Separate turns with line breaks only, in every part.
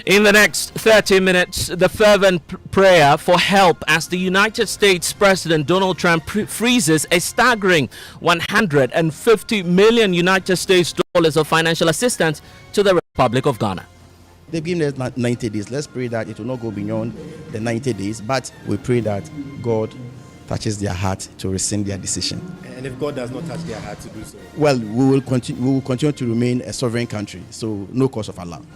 In the next 30 minutes, the fervent prayer for help as the United States President Donald Trump freezes a staggering 150 million United States dollars of financial assistance to the Republic of Ghana.
They've given us 90 days. Let's pray that it will not go beyond the 90 days, but we pray that God touches their heart to rescind their decision.
And if God does not touch their heart to do so?
Well, we will continue to remain a sovereign country, so no cause of alarm.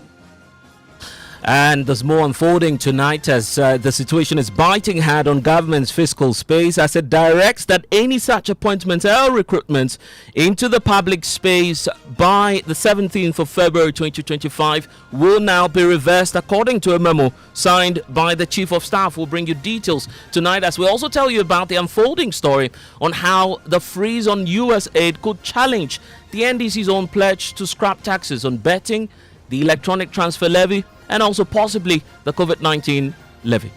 And there's more unfolding tonight as the situation is biting hard on government's fiscal space as it directs that any such appointments or recruitments into the public space by the 17th of February 2025 will now be reversed according to a memo signed by the Chief of Staff. We'll bring you details tonight as we also tell you about the unfolding story on how the freeze on US aid could challenge the NDC's own pledge to scrap taxes on betting, the electronic transfer levy, and also possibly the COVID-19 levy.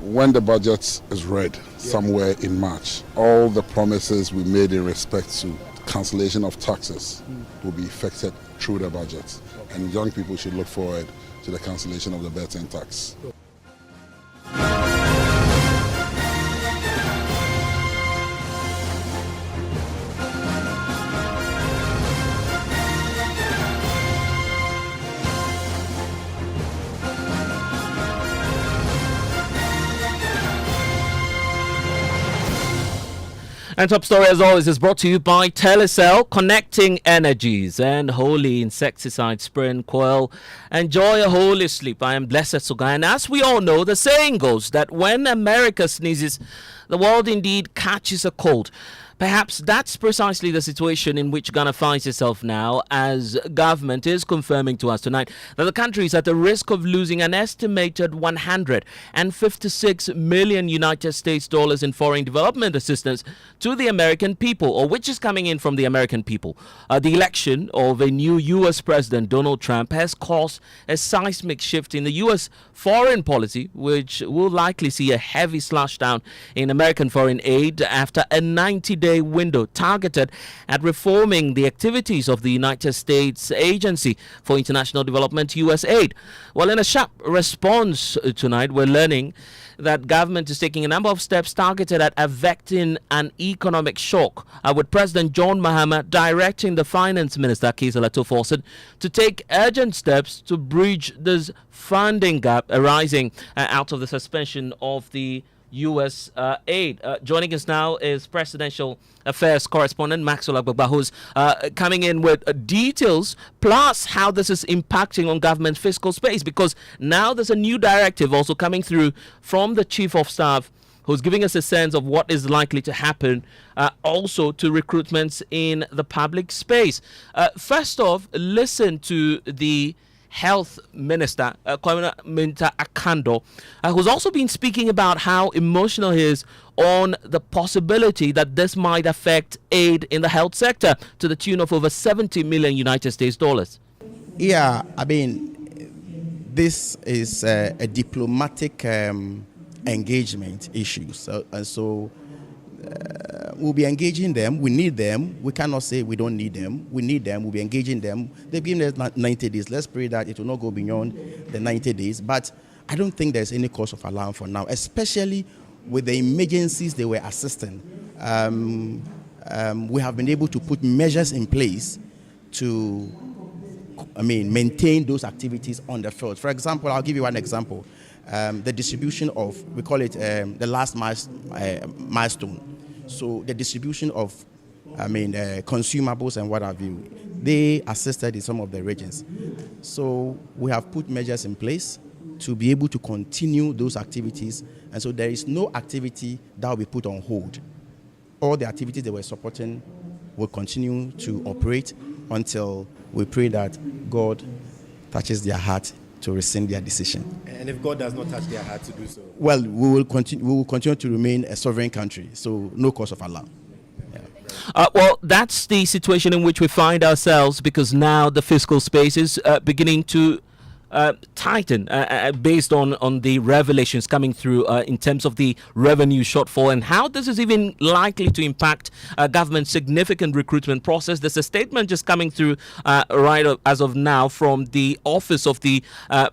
When the budget is read somewhere in March, all the promises we made in respect to cancellation of taxes will be effected through the budget. And young people should look forward to the cancellation of the betting tax.
And top story, as always, is brought to you by Telecel, connecting energies and holy insecticide spray and coil. Enjoy a holy sleep. I am Blessed Sogah. And as we all know, the saying goes that when America sneezes, the world indeed catches a cold. Perhaps that's precisely the situation in which Ghana finds itself now, as government is confirming to us tonight that the country is at the risk of losing an estimated 156 million United States dollars in foreign development assistance to the American people, or which is coming in from the American people. The election of a new U.S. President, Donald Trump, has caused a seismic shift in the U.S. foreign policy, which will likely see a heavy slash down in American foreign aid after a 90-day window targeted at reforming the activities of the United States Agency for International Development, USAID. Well, in a sharp response tonight, we're learning that government is taking a number of steps targeted at averting an economic shock, with President John Mahama directing the Finance Minister, Kizala Tufawson, to take urgent steps to bridge this funding gap arising out of the suspension of the U.S. aid. Joining us now is Presidential Affairs Correspondent Maxwell Agbagba, who's coming in with details plus how this is impacting on government's fiscal space, because now there's a new directive also coming through from the Chief of Staff, who's giving us a sense of what is likely to happen also to recruitments in the public space. First off, listen to the Health Minister, Kwame Minta Akando, who's also been speaking about how emotional he is on the possibility that this might affect aid in the health sector to the tune of over 70 million United States dollars.
Yeah, I mean, this is a diplomatic engagement issue. So we'll be engaging them. We need them. We cannot say we don't need them. We need them. We'll be engaging them. They've given us 90 days. Let's pray that it will not go beyond the 90 days. But I don't think there's any cause of alarm for now, especially with the emergencies they were assisting. We have been able to put measures in place to, maintain those activities on the field. For example, I'll give you one example. The distribution of, we call it the last milestone. So the distribution of, consumables and what have you, they assisted in some of the regions. So we have put measures in place to be able to continue those activities. And so there is no activity that will be put on hold. All the activities they were supporting will continue to operate until we pray that God touches their heart to rescind their decision.
And if God does not touch their heart to do so?
Well, we will continue to remain a sovereign country, so no cause of alarm. Yeah.
Well, that's the situation in which we find ourselves, because now the fiscal space is beginning to tighten based on the revelations coming through in terms of the revenue shortfall, and how this is even likely to impact government's significant recruitment process. There's a statement just coming through as of now from the office of the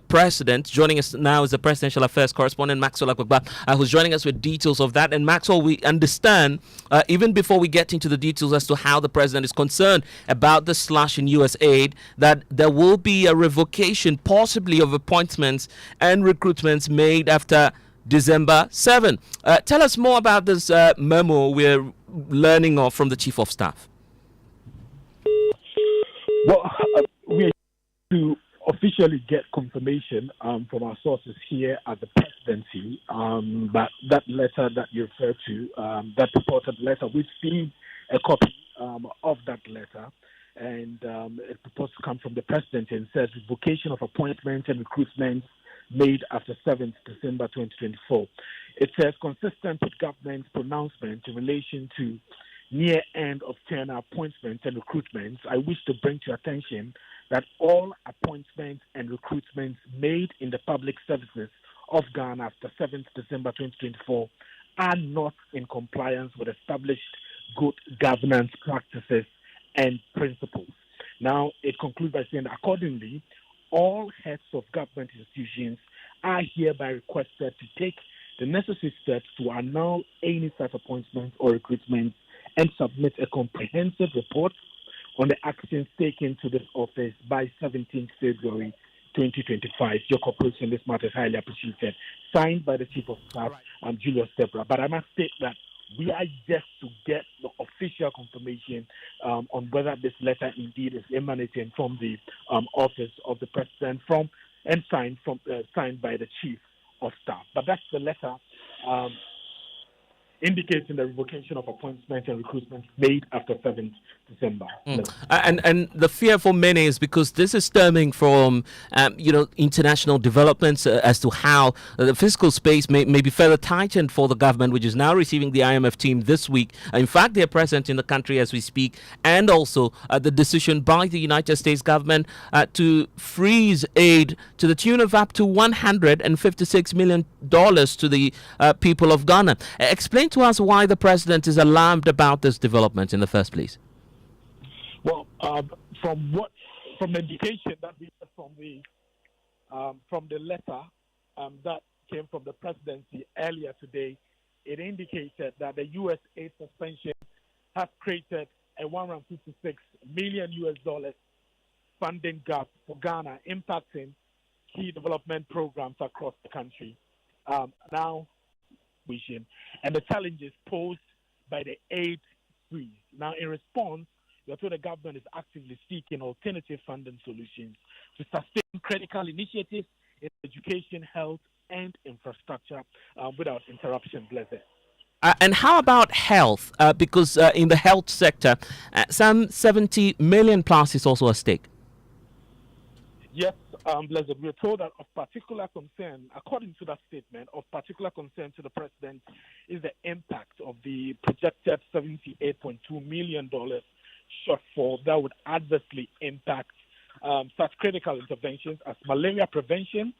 president. Joining us now is the presidential affairs correspondent Maxwell Akwegba, who's joining us with details of that. And Maxwell, we understand even before we get into the details as to how the president is concerned about the slash in U.S. aid, that there will be a revocation possibly of appointments and recruitments made after December 7. Tell us more about this memo we're learning of from the Chief of Staff.
Well, we are to officially get confirmation from our sources here at the presidency, but that letter that you referred to, that purported letter, we've seen a copy of that letter, and it purports to come from the president and says revocation of appointments and recruitments made after 7th December 2024. It says consistent with government's pronouncement in relation to near end of tenure appointments and recruitments, I wish to bring to your attention that all appointments and recruitments made in the public services of Ghana after 7th December 2024 are not in compliance with established good governance practices and principles. Now, it concludes by saying that accordingly, all heads of government institutions are hereby requested to take the necessary steps to annul any such appointments or recruitments and submit a comprehensive report on the actions taken to this office by 17th February 2025. Your cooperation, this matter is highly appreciated. Signed by the Chief of Staff, Julius Debra. But I must state that we are just to get the official confirmation on whether this letter indeed is emanating from the office of the president signed by the Chief of Staff. But that's the letter indicating the revocation of appointments and recruitment made after 7th December.
And the fear for many is because this is stemming from international developments as to how the fiscal space may be further tightened for the government, which is now receiving the IMF team this week. In fact, they're present in the country as we speak, and also the decision by the United States government to freeze aid to the tune of up to $156 million to the people of Ghana. Explain to us why the president is alarmed about this development in the first place.
Well, from the indication that we get from the letter that came from the presidency earlier today, it indicated that the U.S. aid suspension has created a $156 million funding gap for Ghana, impacting key development programs across the country. And the challenges posed by the aid freeze. Now, in response, we are told the government is actively seeking alternative funding solutions to sustain critical initiatives in education, health, and infrastructure without interruption. Blessed.
And how about health? Because in the health sector, some 70 million plus is also at stake.
Yes, Blessed. We are told that of particular concern, according to that statement, of particular concern to the president is the impact of the projected $78.2 million shortfall that would adversely impact such critical interventions as malaria prevention,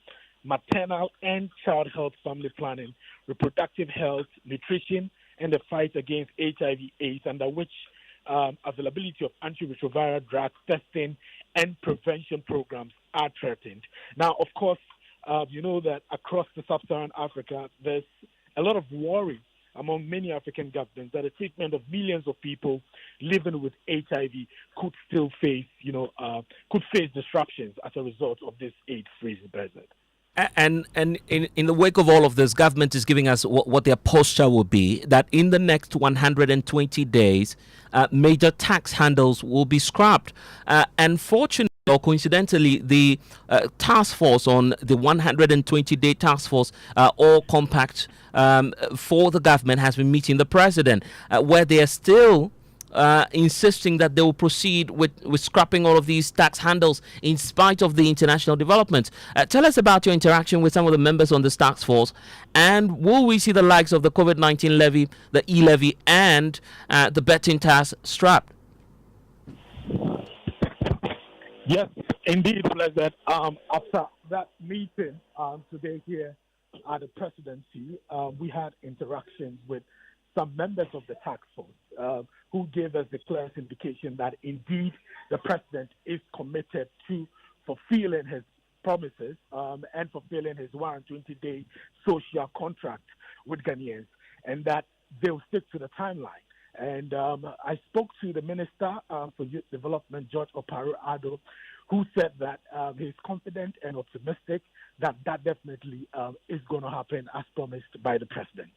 maternal and child health, family planning, reproductive health, nutrition, and the fight against HIV/AIDS, under which availability of antiretroviral drugs, testing, and prevention programs are threatened. Now, of course, you know that across the sub-Saharan Africa, there's a lot of worry among many African governments that the treatment of millions of people living with HIV could still face, disruptions as a result of this aid freeze, President.
And in the wake of all of this, government is giving us what their posture will be, that in the next 120 days, major tax handles will be scrapped. Unfortunately, or coincidentally, the task force on the 120-day task force, all compact for the government, has been meeting the president, where they are still insisting that they will proceed with scrapping all of these tax handles in spite of the international developments. Tell us about your interaction with some of the members on this task force, and will we see the likes of the COVID-19 levy, the e-levy, and the betting tax strapped?
Yes, indeed, Blessed. After that meeting today here at the presidency, we had interactions with some members of the task force who gave us the clearest indication that indeed the president is committed to fulfilling his promises and fulfilling his 120-day social contract with Ghanaians, and that they'll stick to the timeline. And I spoke to the Minister for Youth Development, George Oparo-Addo, who said that he's confident and optimistic that that definitely is going to happen as promised by the president.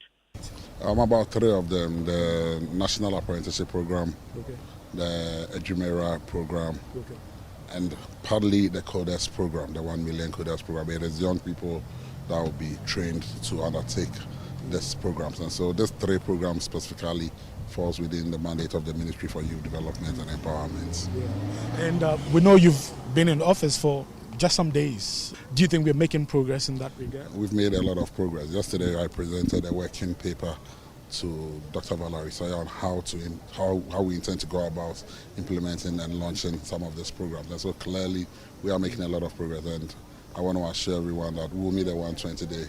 About three of them: the National Apprenticeship Program,
Okay.
the Ejumera Program,
Okay.
and partly the CODES Program, the 1 million CODES Program. It is young people that will be trained to undertake these programs. And so these three programs specifically falls within the mandate of the Ministry for Youth Development and Empowerment.
Yeah. And we know you've been in office for just some days. Do you think we're making progress in that regard?
We've made a lot of progress. Yesterday I presented a working paper to Dr. Valerie Saya on how we intend to go about implementing and launching some of these programs. And so clearly we are making a lot of progress, and I want to assure everyone that we'll meet the 120-day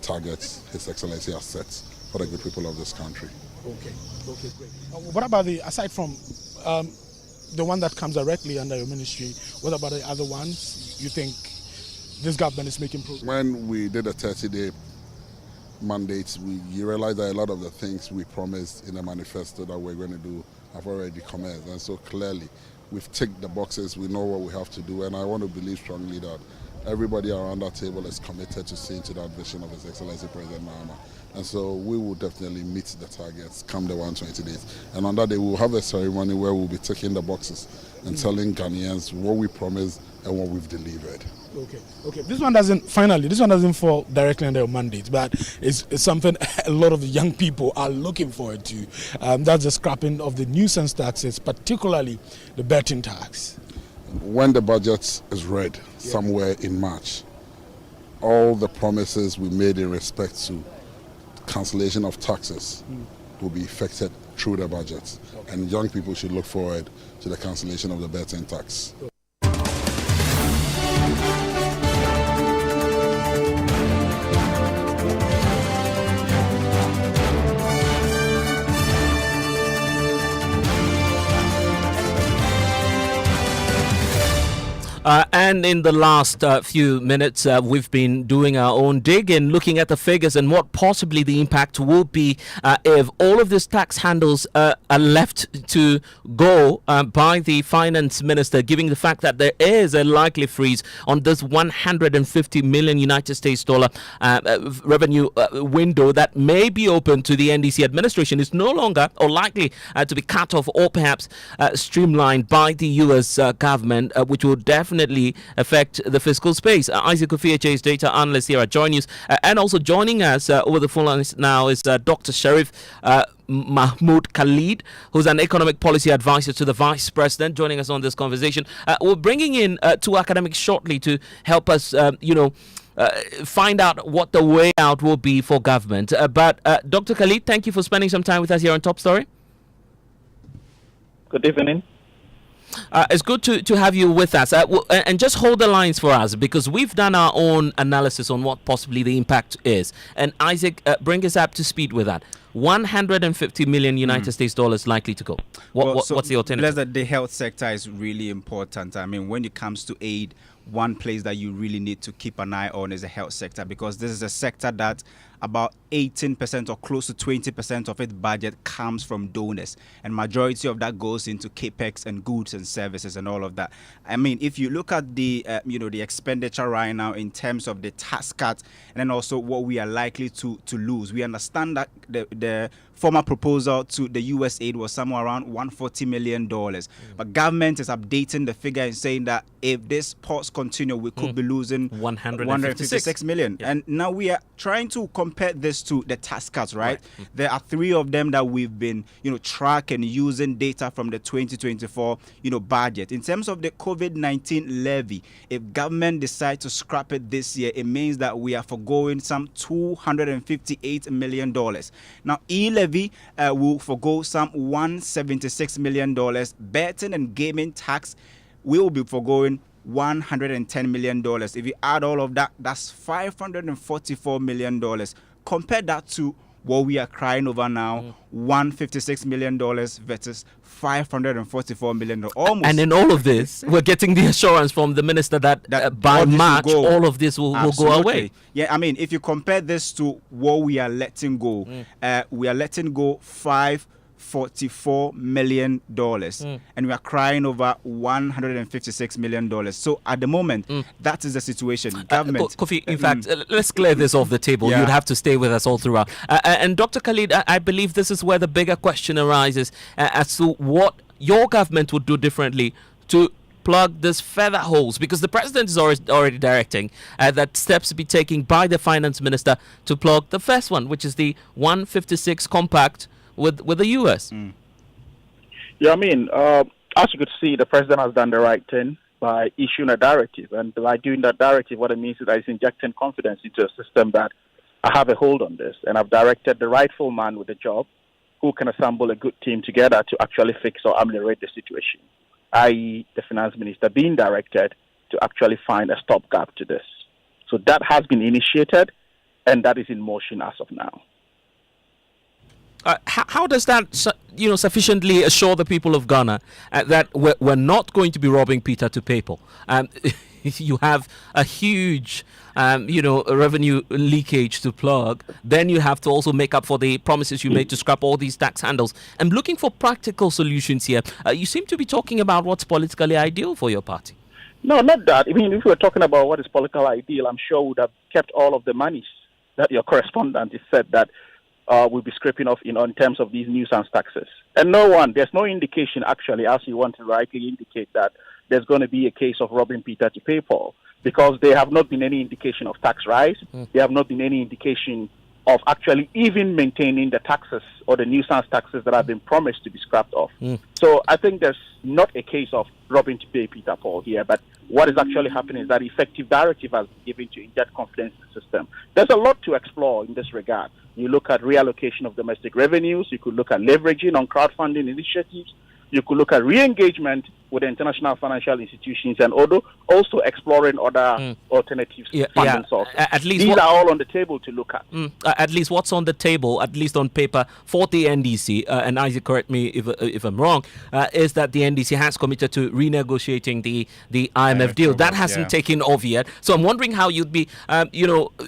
targets His Excellency has set for the good people of this country.
Okay, great. What about aside from the one that comes directly under your ministry, what about the other ones you think this government is making progress?
When we did a 30-day mandate, you realize that a lot of the things we promised in the manifesto that we're going to do have already commenced. And so clearly, we've ticked the boxes, we know what we have to do, and I want to believe strongly that everybody around that table is committed to seeing to that vision of His Excellency President Mahama. And so we will definitely meet the targets come the 120 days. And on that day, we'll have a ceremony where we'll be ticking the boxes and telling Ghanaians what we promised and what we've delivered.
Okay. This one doesn't fall directly under your mandate, but it's something a lot of the young people are looking forward to. That's the scrapping of the nuisance taxes, particularly the betting tax.
When the budget is read somewhere in March, all the promises we made in respect to cancellation of taxes will be effected through the budget. Okay. And young people should look forward to the cancellation of the betting tax.
And in the last few minutes, we've been doing our own dig and looking at the figures and what possibly the impact will be if all of these tax handles are left to go by the finance minister, given the fact that there is a likely freeze on this 150 million United States dollar revenue window that may be open to the NDC administration. Is no longer or likely to be cut off or perhaps streamlined by the U.S. government, which will definitely affect the fiscal space. Isaac Ofieche's data analyst here at Joy News, and also joining us over the phone lines now is Dr. Sheriff Mahmoud Khalid, who's an economic policy advisor to the Vice President, joining us on this conversation. We're bringing in two academics shortly to help us, find out what the way out will be for government. But Dr. Khalid, thank you for spending some time with us here on Top Story.
Good evening.
It's good to have you with us. And just hold the lines for us, because we've done our own analysis on what possibly the impact is. And Isaac, bring us up to speed with that. 150 million United States dollars likely to go. What's the alternative?
Blessed, the health sector is really important. I mean, when it comes to aid, one place that you really need to keep an eye on is the health sector, because this is a sector that about 18% or close to 20% of its budget comes from donors, and majority of that goes into capex and goods and services and all of that. I mean, if you look at the the expenditure right now in terms of the tax cuts and then also what we are likely to lose, we understand that the former proposal to the US aid was somewhere around $140 million. But government is updating the figure and saying that if this pause continue, we could be losing 156 million. Yeah. And now we are trying to compare this to the tax cuts, right? There are three of them that we've been, tracking using data from the 2024, budget. In terms of the COVID-19 levy, if government decides to scrap it this year, it means that we are forgoing some $258 million. Now, e-levy will forgo some $176 million. Betting and gaming tax we will be foregoing $110 million. If you add all of that, that's $544 million. Compare that to what we are crying over now, $156 million versus $544 million. Almost.
And in all of this, we're getting the assurance from the minister that by
all this will
March,
go.
all of this will go
Absolutely.
away.
Yeah, I mean, if you compare this to what we are letting go, we are letting go $544 million, and we are crying over $156 million. So at the moment, that is the situation. Government.
Kofi, in fact, let's clear this off the table.
Yeah.
You'd have to stay with us all throughout. And Dr. Khalid, I believe this is where the bigger question arises as to what your government would do differently to plug these feather holes, because the president is already directing that steps be taken by the finance minister to plug the first one, which is the 156 compact with the US.
Yeah, I mean, as you could see, the president has done the right thing by issuing a directive. And by doing that directive, what it means is that it's injecting confidence into a system that I have a hold on this. And I've directed the rightful man with the job who can assemble a good team together to actually fix or ameliorate the situation, i.e. the finance minister being directed to actually find a stopgap to this. So that has been initiated, and that is in motion as of now.
How does that, sufficiently assure the people of Ghana that we're not going to be robbing Peter to pay Paul? You have a huge, revenue leakage to plug. Then you have to also make up for the promises you made to scrap all these tax handles. I'm looking for practical solutions here. You seem to be talking about what's politically ideal for your party.
No, not that. I mean, if we were talking about what is politically ideal, I'm sure we would have kept all of the monies that your correspondent has said that we'll be scraping off in terms of these nuisance taxes. And there's no indication actually, as you want to rightly indicate, that there's going to be a case of robbing Peter to pay Paul, because there have not been any indication of tax rise. There have not been any indication of actually even maintaining the taxes or the nuisance taxes that have been promised to be scrapped off. So I think there's not a case of robbing to pay Peter Paul here, but what is actually happening is that effective directive has been given to inject confidence in the system. There's a lot to explore in this regard. You look at reallocation of domestic revenues, you could look at leveraging on crowdfunding initiatives, you could look at re-engagement with international financial institutions, and also exploring other alternatives funding sources.
At least
these are all on the table to look at.
At least what's on the table, at least on paper, for the NDC, and Isaac, correct me if I'm wrong, is that the NDC has committed to renegotiating the IMF deal. That hasn't taken off yet. So I'm wondering how you'd be,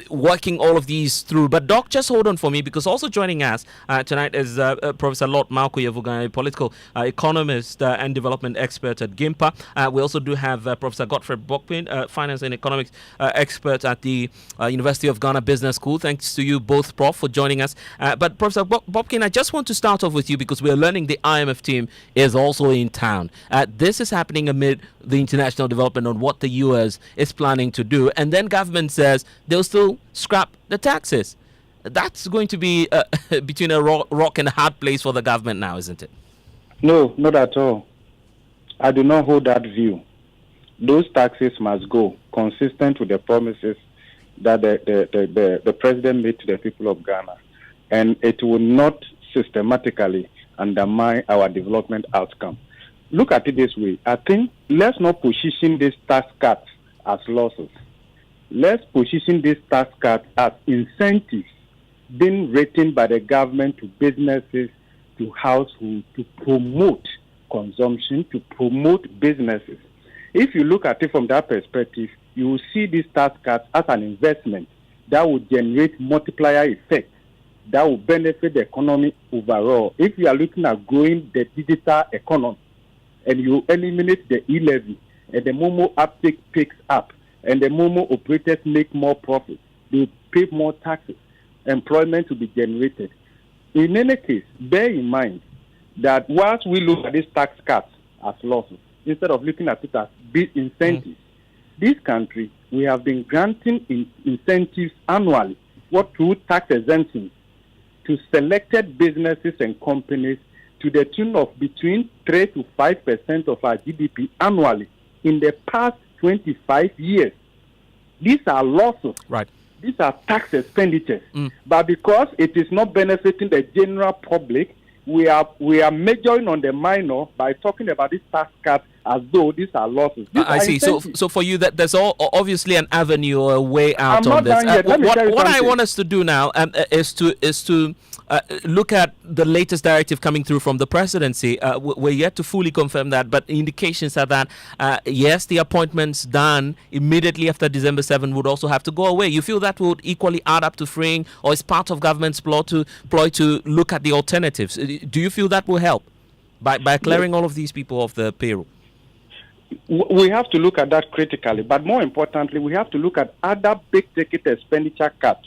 working all of these through. But Doc, just hold on for me, because also joining us tonight is Professor Lord Malco Yavuga, a political economist and development expert at GIMPA. We also do have Professor Godfrey Bokpin, finance and economics expert at the University of Ghana Business School. Thanks to you both, Prof, for joining us. But Professor Bokpin, I just want to start off with you, because we're learning the IMF team is also in town. This is happening amid the international development on what the US is planning to do. And then government says they'll still scrap the taxes. That's going to be between a rock and a hard place for the government now, isn't it?
No, not at all. I do not hold that view. Those taxes must go, consistent with the promises that the president made to the people of Ghana. And it will not systematically undermine our development outcome. Look at it this way. I think let's not position these tax cuts as losses. Let's position these tax cuts as incentives being written by the government to businesses, to households, to promote consumption, to promote businesses. If you look at it from that perspective, you will see these tax cuts as an investment that will generate multiplier effect that will benefit the economy overall. If you are looking at growing the digital economy and you eliminate the e-levy and the Momo uptake picks up and the Momo operators make more profit, they will pay more taxes, employment will be generated. In any case, bear in mind that whilst we look at these tax cuts as losses, instead of looking at it as big incentives, this country, we have been granting incentives annually, through tax exemptions, to selected businesses and companies to the tune of between 3 to 5% of our GDP annually in the past 25 years. These are losses.
Right.
These are tax expenditures. But because it is not benefiting the general public, we are majoring on the minor by talking about this tax cut as though these are losses. These
I
are
see. So,
incentives.
so for you, that there's obviously an avenue or a way out
I'm
on
not
this.
done yet. Let me tell you
What I
something.
want us to do now is to look at the latest directive coming through from the presidency. We're yet to fully confirm that, but indications are that yes, the appointments done immediately after December 7 would also have to go away. You feel that would equally add up to freeing, or is part of government's ploy to look at the alternatives? Do you feel that will help by clearing all of these people off the payroll?
We have to look at that critically, but more importantly, we have to look at other big-ticket expenditure cuts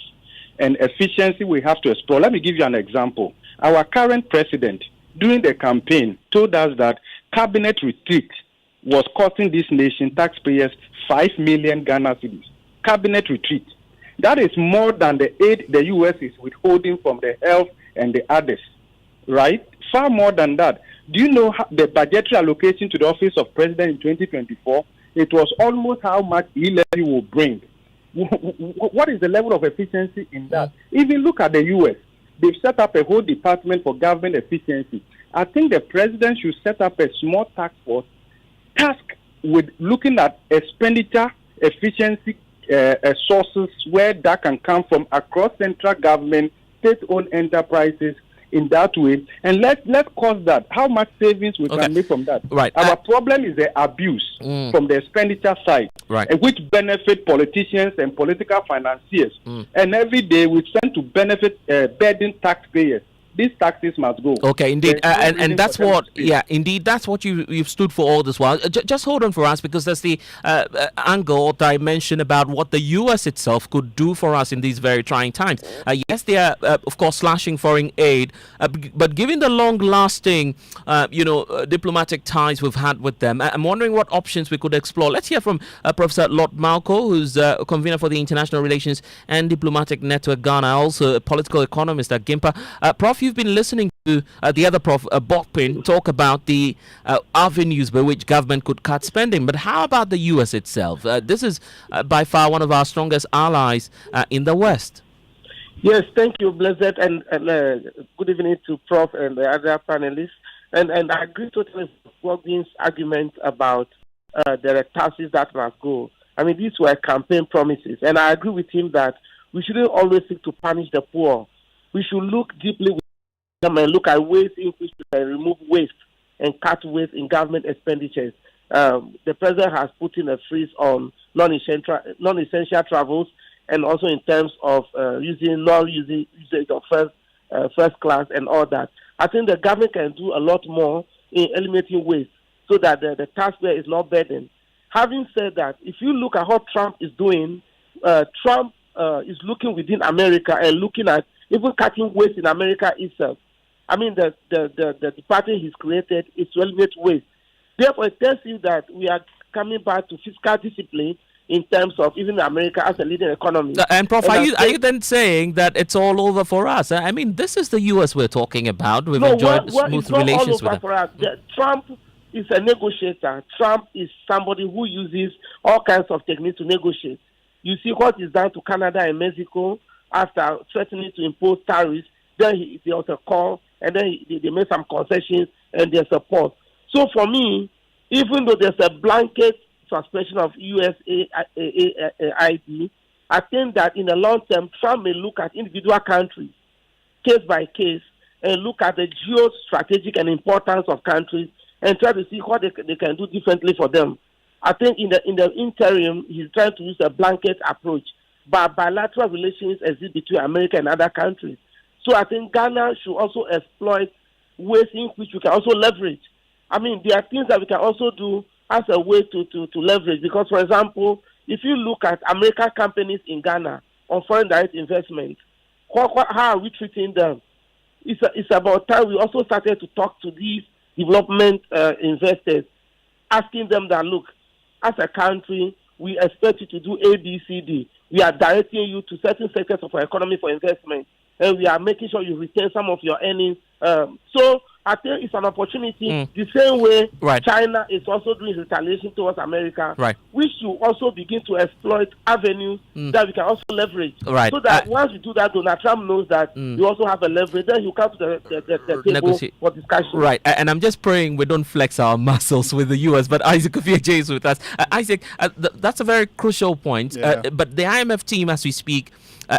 and efficiency we have to explore. Let me give you an example. Our current president, during the campaign, told us that cabinet retreat was costing this nation, taxpayers, 5 million Ghana cedis. Cabinet retreat. That is more than the aid the U.S. is withholding from the health and the others, right? Far more than that. Do you know the budgetary allocation to the office of president in 2024? It was almost how much e-levy will bring. What is the level of efficiency in that? Even look at the U.S. They've set up a whole department for government efficiency. I think the president should set up a small task force tasked with looking at expenditure efficiency sources where that can come from across central government, state-owned enterprises, in that way, and let's cause that. How much savings we can make from that?
Right.
Our problem is the abuse from the expenditure side,
right,
which benefit politicians and political financiers. And every day we tend to benefit burden taxpayers. These taxes must go.
Okay, indeed, and that's what, indeed, that's what you've stood for all this while. Just hold on for us, because there's the angle or dimension about what the U.S. itself could do for us in these very trying times. Yes, they are, of course, slashing foreign aid, but given the long-lasting, diplomatic ties we've had with them, I'm wondering what options we could explore. Let's hear from Professor Lord Malco, who's convener for the International Relations and Diplomatic Network Ghana, also a political economist at GIMPA. Prof, you've been listening to the other Prof, Bokpin, talk about the avenues by which government could cut spending. But how about the U.S. itself? This is by far one of our strongest allies in the West.
Yes, thank you, Blessed, and good evening to Prof and the other panelists. And I agree totally with Bokpin's argument about there are taxes that must go. I mean, these were campaign promises, and I agree with him that we shouldn't always seek to punish the poor. We should look deeply with them and look at ways in which we can remove waste and cut waste in government expenditures. The president has put in a freeze on non-essential travels, and also in terms of usage of first class and all that. I think the government can do a lot more in eliminating waste so that the taxpayer is not burdened. Having said that, if you look at what Trump is doing, Trump is looking within America and looking at even cutting waste in America itself. I mean, the department he's created is to eliminate waste. Therefore, it tells you that we are coming back to fiscal discipline in terms of even America as a leading economy.
And Prof, are you then saying that it's all over for us? I mean, this is the U.S. we're talking about. We've enjoyed smooth relations with them.
For us. Trump is a negotiator. Trump is somebody who uses all kinds of techniques to negotiate. You see what he's done to Canada and Mexico after threatening to impose tariffs. Then there was a call, and then they made some concessions, and there's a pause. So for me, even though there's a blanket suspension of USAID, I think that in the long term, Trump may look at individual countries, case by case, and look at the geostrategic and importance of countries and try to see what they can do differently for them. I think in the interim, he's trying to use a blanket approach, but bilateral relations exist between America and other countries. So I think Ghana should also exploit ways in which we can also leverage. I mean, there are things that we can also do as a way to leverage. Because, for example, if you look at American companies in Ghana on foreign direct investment, how are we treating them? It's about time we also started to talk to these development investors, asking them that, look, as a country, we expect you to do A, B, C, D. We are directing you to certain sectors of our economy for investment, and we are making sure you retain some of your earnings. So I think it's an opportunity the same way
Right.
China is also doing retaliation towards America.
Right.
We should also begin to exploit avenues that we can also leverage.
Right.
So that once we do that, Donald Trump knows that we also have a leverage. Then he'll come to the table for discussion.
Right. And I'm just praying we don't flex our muscles with the US. But Isaac Ofieje is with us. Isaac, that's a very crucial point.
Yeah.
But the IMF team, as we speak,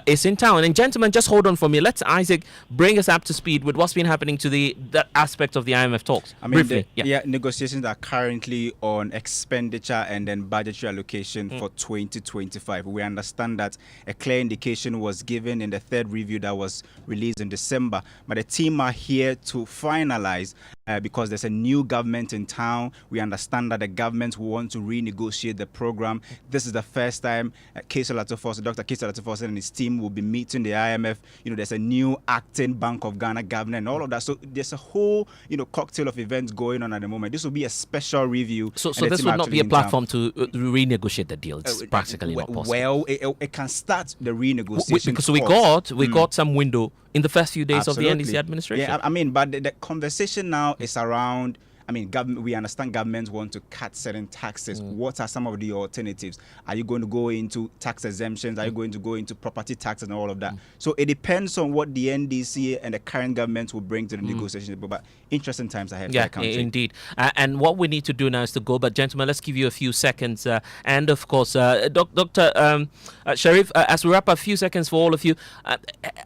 is in town. And gentlemen, just hold on for me. Let's, Isaac, bring us up to speed with what's been happening to that aspect of the IMF talks.
I mean,
briefly.
Negotiations are currently on expenditure and then budgetary allocation for 2025. We understand that a clear indication was given in the third review that was released in December. But the team are here to finalize because there's a new government in town. We understand that the government will want to renegotiate the program. This is the first time Dr. Kesa Latofos and his team will be meeting the IMF. There's a new acting Bank of Ghana governor and all of that. So there's a whole, cocktail of events going on at the moment. This will be a special review.
So this would not be a platform to renegotiate the deal. It's practically not possible.
Well, it can start the renegotiation.
Because we got some window in the first few days of the NDC administration.
Yeah, I mean, but the conversation now is around. I mean, we understand governments want to cut certain taxes. What are some of the alternatives? Are you going to go into tax exemptions? Are you going to go into property taxes and all of that? So it depends on what the NDC and the current government will bring to the negotiations. But interesting times ahead for the country.
Indeed. And what we need to do now is to go. But gentlemen, let's give you a few seconds. And of course, Dr. Sharif, as we wrap up, a few seconds for all of you.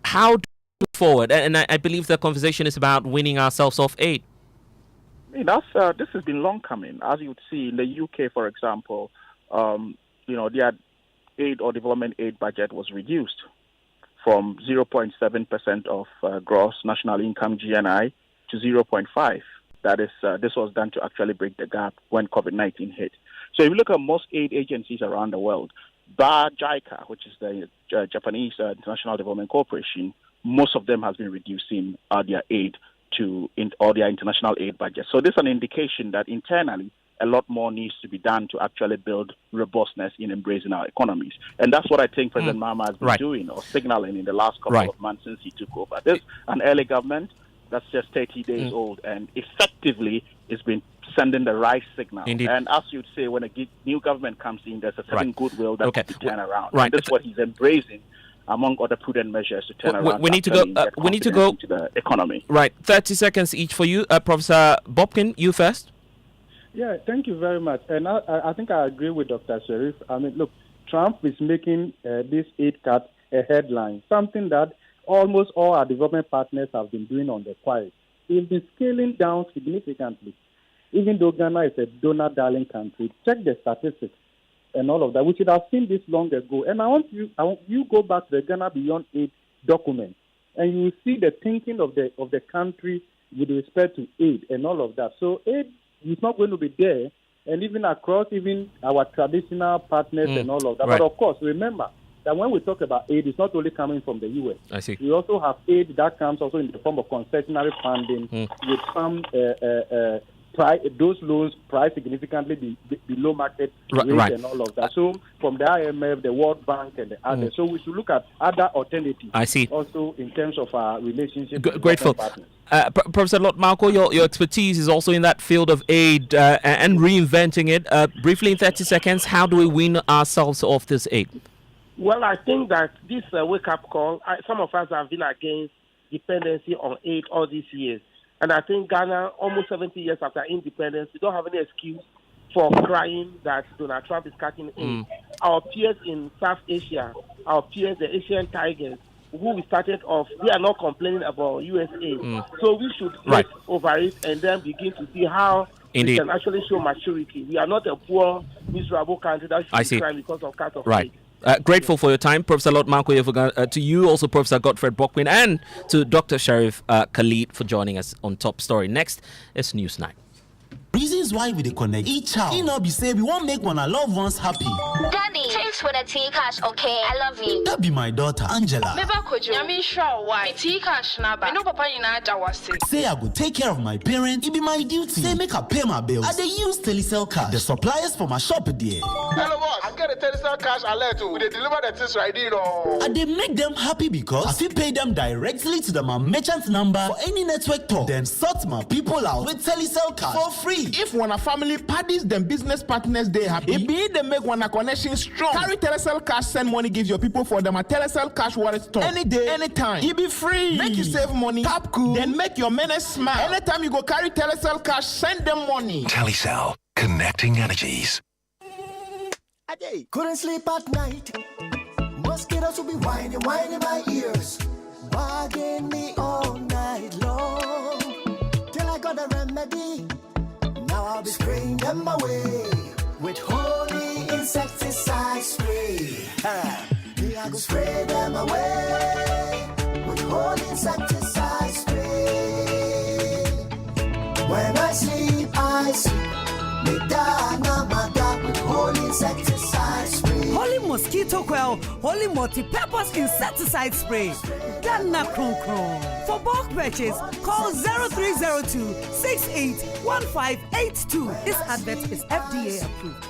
How do we move forward? And I believe the conversation is about winning ourselves off aid.
This has been long coming. As you would see in the UK, for example, their aid or development aid budget was reduced from 0.7% of gross national income (GNI) to 0.5. That is, this was done to actually break the gap when COVID-19 hit. So if you look at most aid agencies around the world, bar JICA, which is the Japanese International Development Corporation, most of them has been reducing their aid or their international aid budget. So this is an indication that internally a lot more needs to be done to actually build robustness in embracing our economies. And that's what I think President Mahama has been doing or signaling in the last couple of months since he took over. This an early government that's just 30 days old and effectively it's been sending the right signal.
Indeed.
And as you'd say, when a new government comes in, there's a certain goodwill that can be turned around.
Right.
And that's what he's embracing, among other prudent measures to turn around.
We need to go. We need to go
into the economy.
Right, 30 seconds each for you, Professor Bobkin. You first.
Yeah, thank you very much. And I think I agree with Dr. Sharif. I mean, look, Trump is making this aid cut a headline, something that almost all our development partners have been doing on the quiet. They've been scaling down significantly, even though Ghana is a donor-darling country. Check the statistics and all of that. We should have seen this long ago. And I want you go back to the Ghana Beyond Aid document, and you will see the thinking of the country with respect to aid and all of that. So aid is not going to be there, and even across even our traditional partners and all of that.
Right.
But of course, remember that when we talk about aid, it's not only coming from the U.S.
I see.
We also have aid that comes also in the form of concessionary funding with some those loans priced significantly below market rate and all of that. So from the IMF, the World Bank, and the others. So we should look at other alternatives.
I see.
Also in terms of our relationship with
Grateful.
partners.
Professor Lord Malco, your expertise is also in that field of aid and reinventing it. Briefly, in 30 seconds, how do we win ourselves off this aid?
Well, I think that this wake-up call, some of us have been against dependency on aid all these years. And I think Ghana, almost 70 years after independence, we don't have any excuse for crying that Donald Trump is cutting aid. Our peers in South Asia, our peers, the Asian tigers, who we started off, they are not complaining about USA. So we should get over it and then begin to see how we can actually show maturity. We are not a poor, miserable country that should be crying because of cut of aid.
Grateful for your time, Professor Lord Malco, to you also, Professor Godfred Bockwin, and to Dr. Sharif Khalid for joining us on Top Story. Next is Newsnight.
Reasons why we connect each child. You know, be say we want make one our loved ones happy.
Daddy, thanks for the tea cash, okay? I love you.
That be my daughter, Angela. Say I go take care of my parents, it be my duty. Say make I pay my bills. I dey use Telecel cash. The suppliers for my shop there.
Hello, boss, I get a Telecel cash alert too. They deliver the things right here.
And they make them happy because I fit pay them directly to the merchant number for any network talk. Then sort my people out with Telecel cash for free.
If one a family parties, then business partners they happy. It be they make one a connection strong. Carry Telecel cash, send money, gives your people for them a Telecel cash wallet store. Any day, anytime. It be free. Make you save money. Tap cool. Then make your menace smile. Anytime you go carry Telecel cash, send them money.
Telecel, connecting energies.
Couldn't sleep at night. Mosquitoes will be whining my ears, bugging me all night long. Till I got a remedy. Now I'll be spraying them away with holy insecticide spray. Me I go spray them away with holy insecticide spray. When I sleep, me dana my dog with holy insecticide spray.
Holy mosquito coil, holy multi-purpose insecticide spray. Dana kron kron. For bulk purchase, call 0302 681582. This advert is FDA approved.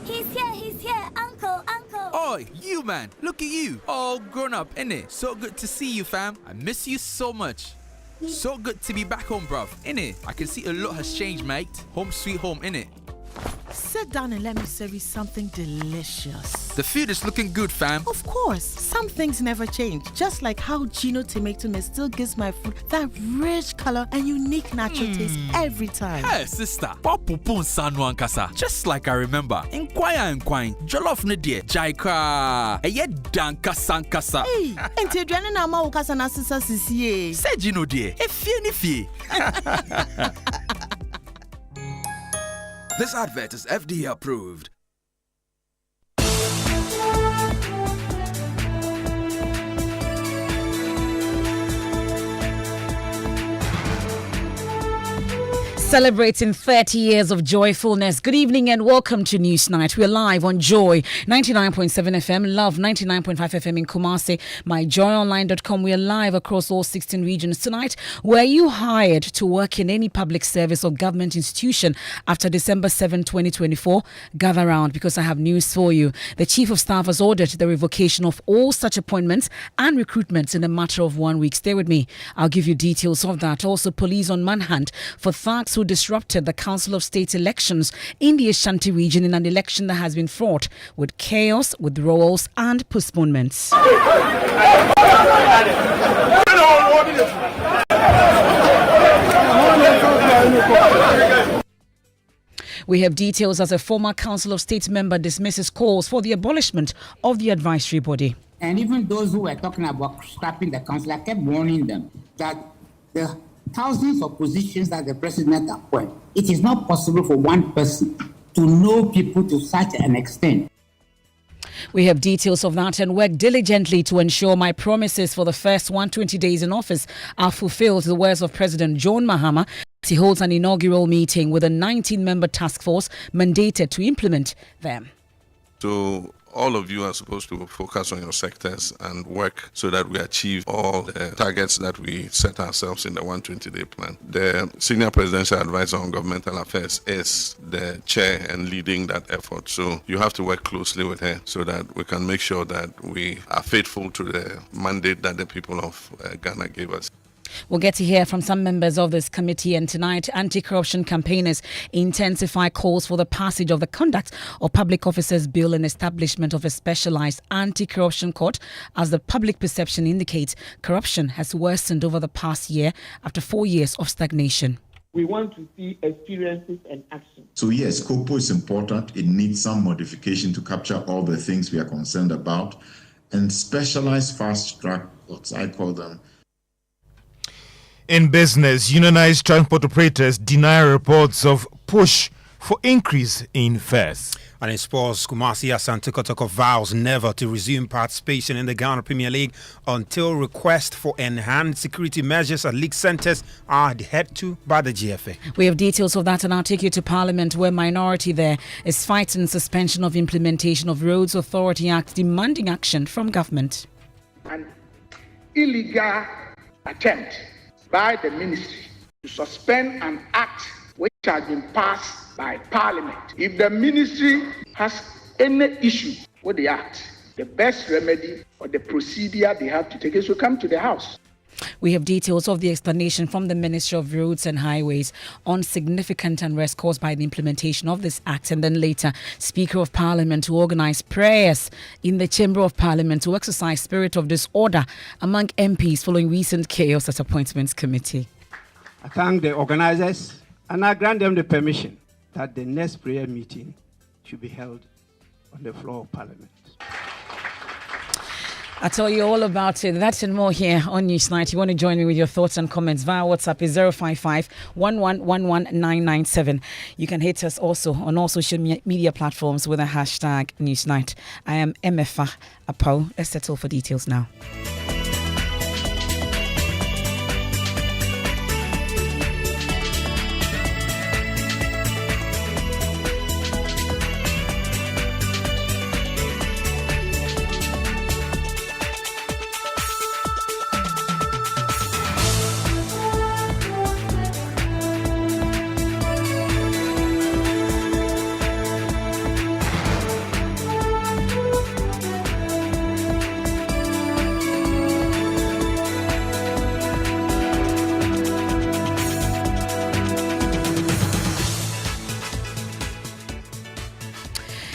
He's here, uncle.
Oi, you man, look at you, all grown up, innit? So good to see you, fam. I miss you so much. So good to be back home, bruv, innit? I can see a lot has changed, mate. Home sweet home, innit?
Sit down and let me serve you something delicious.
The food is looking good, fam.
Of course, some things never change. Just like how Gino tomato mix still gives my food that rich color and unique natural taste every time.
Hey, sister. Papupun sanwan kasa. Just like I remember. Inquire. Jollof ne die. Jaika. Eye danka sankasa.
Hey, ente duane na ma ukasa na sisa sisi.
Say Gino die. Efie.
This advert is FDA approved.
Celebrating 30 years of joyfulness. Good evening and welcome to Newsnight. We're live on Joy 99.7 FM, Love 99.5 FM in Kumasi, myjoyonline.com. We're live across all 16 regions tonight. Were you hired to work in any public service or government institution after December 7, 2024? Gather round because I have news for you. The Chief of Staff has ordered the revocation of all such appointments and recruitments in a matter of 1 week. Stay with me. I'll give you details of that. Also, police on manhunt for thugs who disrupted the Council of State elections in the Ashanti region in an election that has been fraught with chaos, withdrawals and postponements. We have details as a former Council of State member dismisses calls for the abolishment of the advisory body.
And even those who were talking about scrapping the council, I kept warning them that the thousands of positions that the president appoints, it is not possible for one person to know people to such an extent.
We have details of that and work diligently to ensure my promises for the first 120 days in office are fulfilled, the words of President John Mahama. He holds an inaugural meeting with a 19-member task force mandated to implement them.
So all of you are supposed to focus on your sectors and work so that we achieve all the targets that we set ourselves in the 120-day plan. The Senior Presidential Advisor on Governmental Affairs is the chair and leading that effort. So you have to work closely with her so that we can make sure that we are faithful to the mandate that the people of Ghana gave us.
We'll get to hear from some members of this committee, and tonight anti-corruption campaigners intensify calls for the passage of the Conduct of Public Officers Bill and establishment of a specialized anti-corruption court as the public perception indicates corruption has worsened over the past year after 4 years of stagnation.
We want to see experiences and action.
So yes, COPO is important. It needs some modification to capture all the things we are concerned about, and specialized fast-track courts, I call them.
In business, unionized transport operators deny reports of push for increase in fares.
And in sports, Kumasi Asante Kotoko vows never to resume participation in the Ghana Premier League until requests for enhanced security measures at league centres are adhered to by the GFA.
We have details of that, and I'll take you to Parliament, where minority there is fighting suspension of implementation of Roads Authority Act, demanding action from government.
An illegal attempt by the ministry to suspend an act which has been passed by Parliament. If the ministry has any issue with the act, the best remedy or the procedure they have to take is to come to the House.
We have details of the explanation from the Ministry of Roads and Highways on significant unrest caused by the implementation of this act, and then later Speaker of Parliament to organise prayers in the Chamber of Parliament to exercise spirit of disorder among MPs following recent chaos at Appointments Committee.
I thank the organisers and I grant them the permission that the next prayer meeting should be held on the floor of Parliament.
I'll tell you all about it. That's and more here on Newsnight. If you want to join me with your thoughts and comments via WhatsApp is 055-1111997. You can hit us also on all social media platforms with a hashtag Newsnight. I am Emefa Apawu. Let's settle for details now.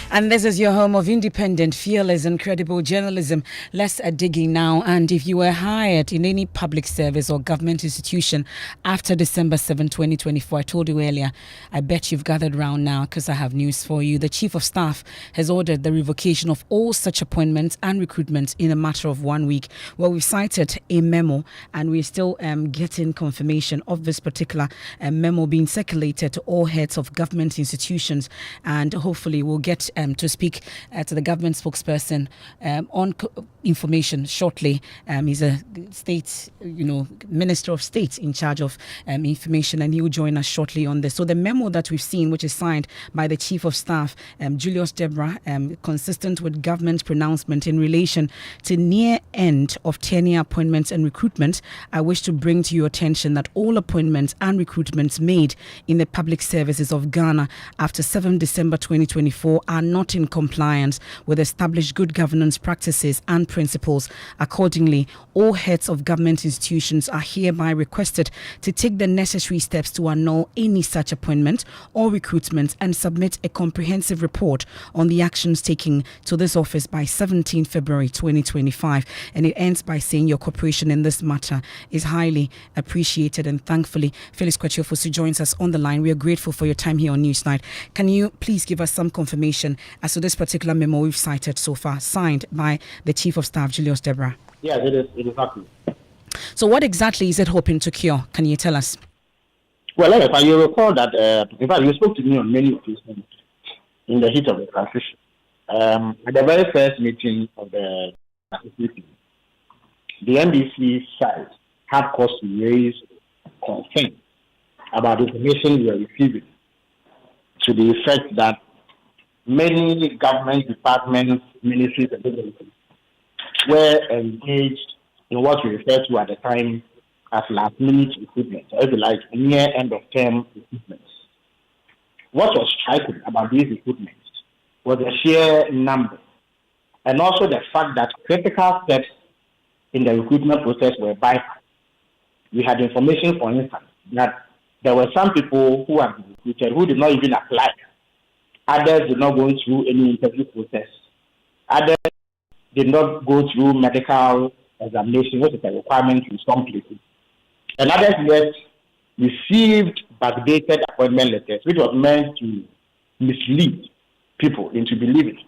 And this is your home of independent, fearless and credible journalism. Let's digging now. And if you were hired in any public service or government institution after December 7, 2024, I told you earlier, I bet you've gathered round now because I have news for you. The Chief of Staff has ordered the revocation of all such appointments and recruitment in a matter of 1 week. Well, we've cited a memo and we're still getting confirmation of this particular memo being circulated to all heads of government institutions. And hopefully we'll get to speak to the government spokesperson on information shortly. He's a state, Minister of State in charge of information, and he will join us shortly on this. So the memo that we've seen, which is signed by the Chief of Staff, Julius Deborah, consistent with government pronouncement in relation to near end of tenure appointments and recruitment, I wish to bring to your attention that all appointments and recruitments made in the public services of Ghana after 7 December 2024 are not in compliance with established good governance practices and principles. Accordingly, all heads of government institutions are hereby requested to take the necessary steps to annul any such appointment or recruitment and submit a comprehensive report on the actions taken to this office by 17 February 2025. And it ends by saying your cooperation in this matter is highly appreciated. And thankfully, Phyllis Kwachiofosu joins us on the line. We are grateful for your time here on Newsnight. Can you please give us some confirmation as to this particular memo we've cited so far, signed by the Chief of Staff, Julius Deborah?
Yes, it is happening.
So what exactly is it hoping to cure? Can you tell us?
Well, if you recall that, in fact, you spoke to me on many occasions in the heat of the transition. At the very first meeting of the transition, the NDC side had cause to raise concern about the information we are receiving, to the effect that many government departments, ministries, and agencies were engaged in what we refer to at the time as last-minute recruitment, or if you like, near end-of-term recruitments. What was striking about these recruitments was the sheer number, and also the fact that critical steps in the recruitment process were bypassed. We had information, for instance, that there were some people who had been recruited who did not even apply. Others did not go through any interview process. Others did not go through medical examination, which is a requirement in some places. And others yet received backdated appointment letters, which was meant to mislead people into believing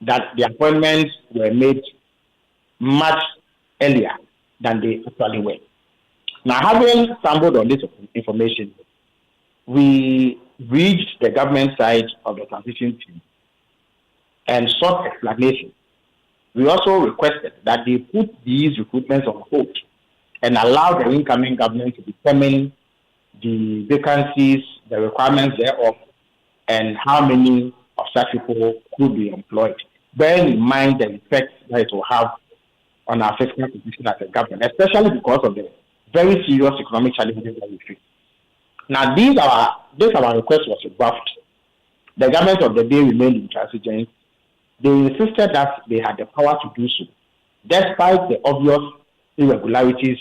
that the appointments were made much earlier than they actually were. Now, having stumbled on this information, we reached the government side of the transition team and sought explanation. We also requested that they put these recruitments on hold and allow the incoming government to determine the vacancies, the requirements thereof, and how many of such people could be employed, bearing in mind the effect that it will have on our fiscal position as a government, especially because of the very serious economic challenges that we face. Now, this our request was rebuffed. The government of the day remained intransigent. They insisted that they had the power to do so, despite the obvious irregularities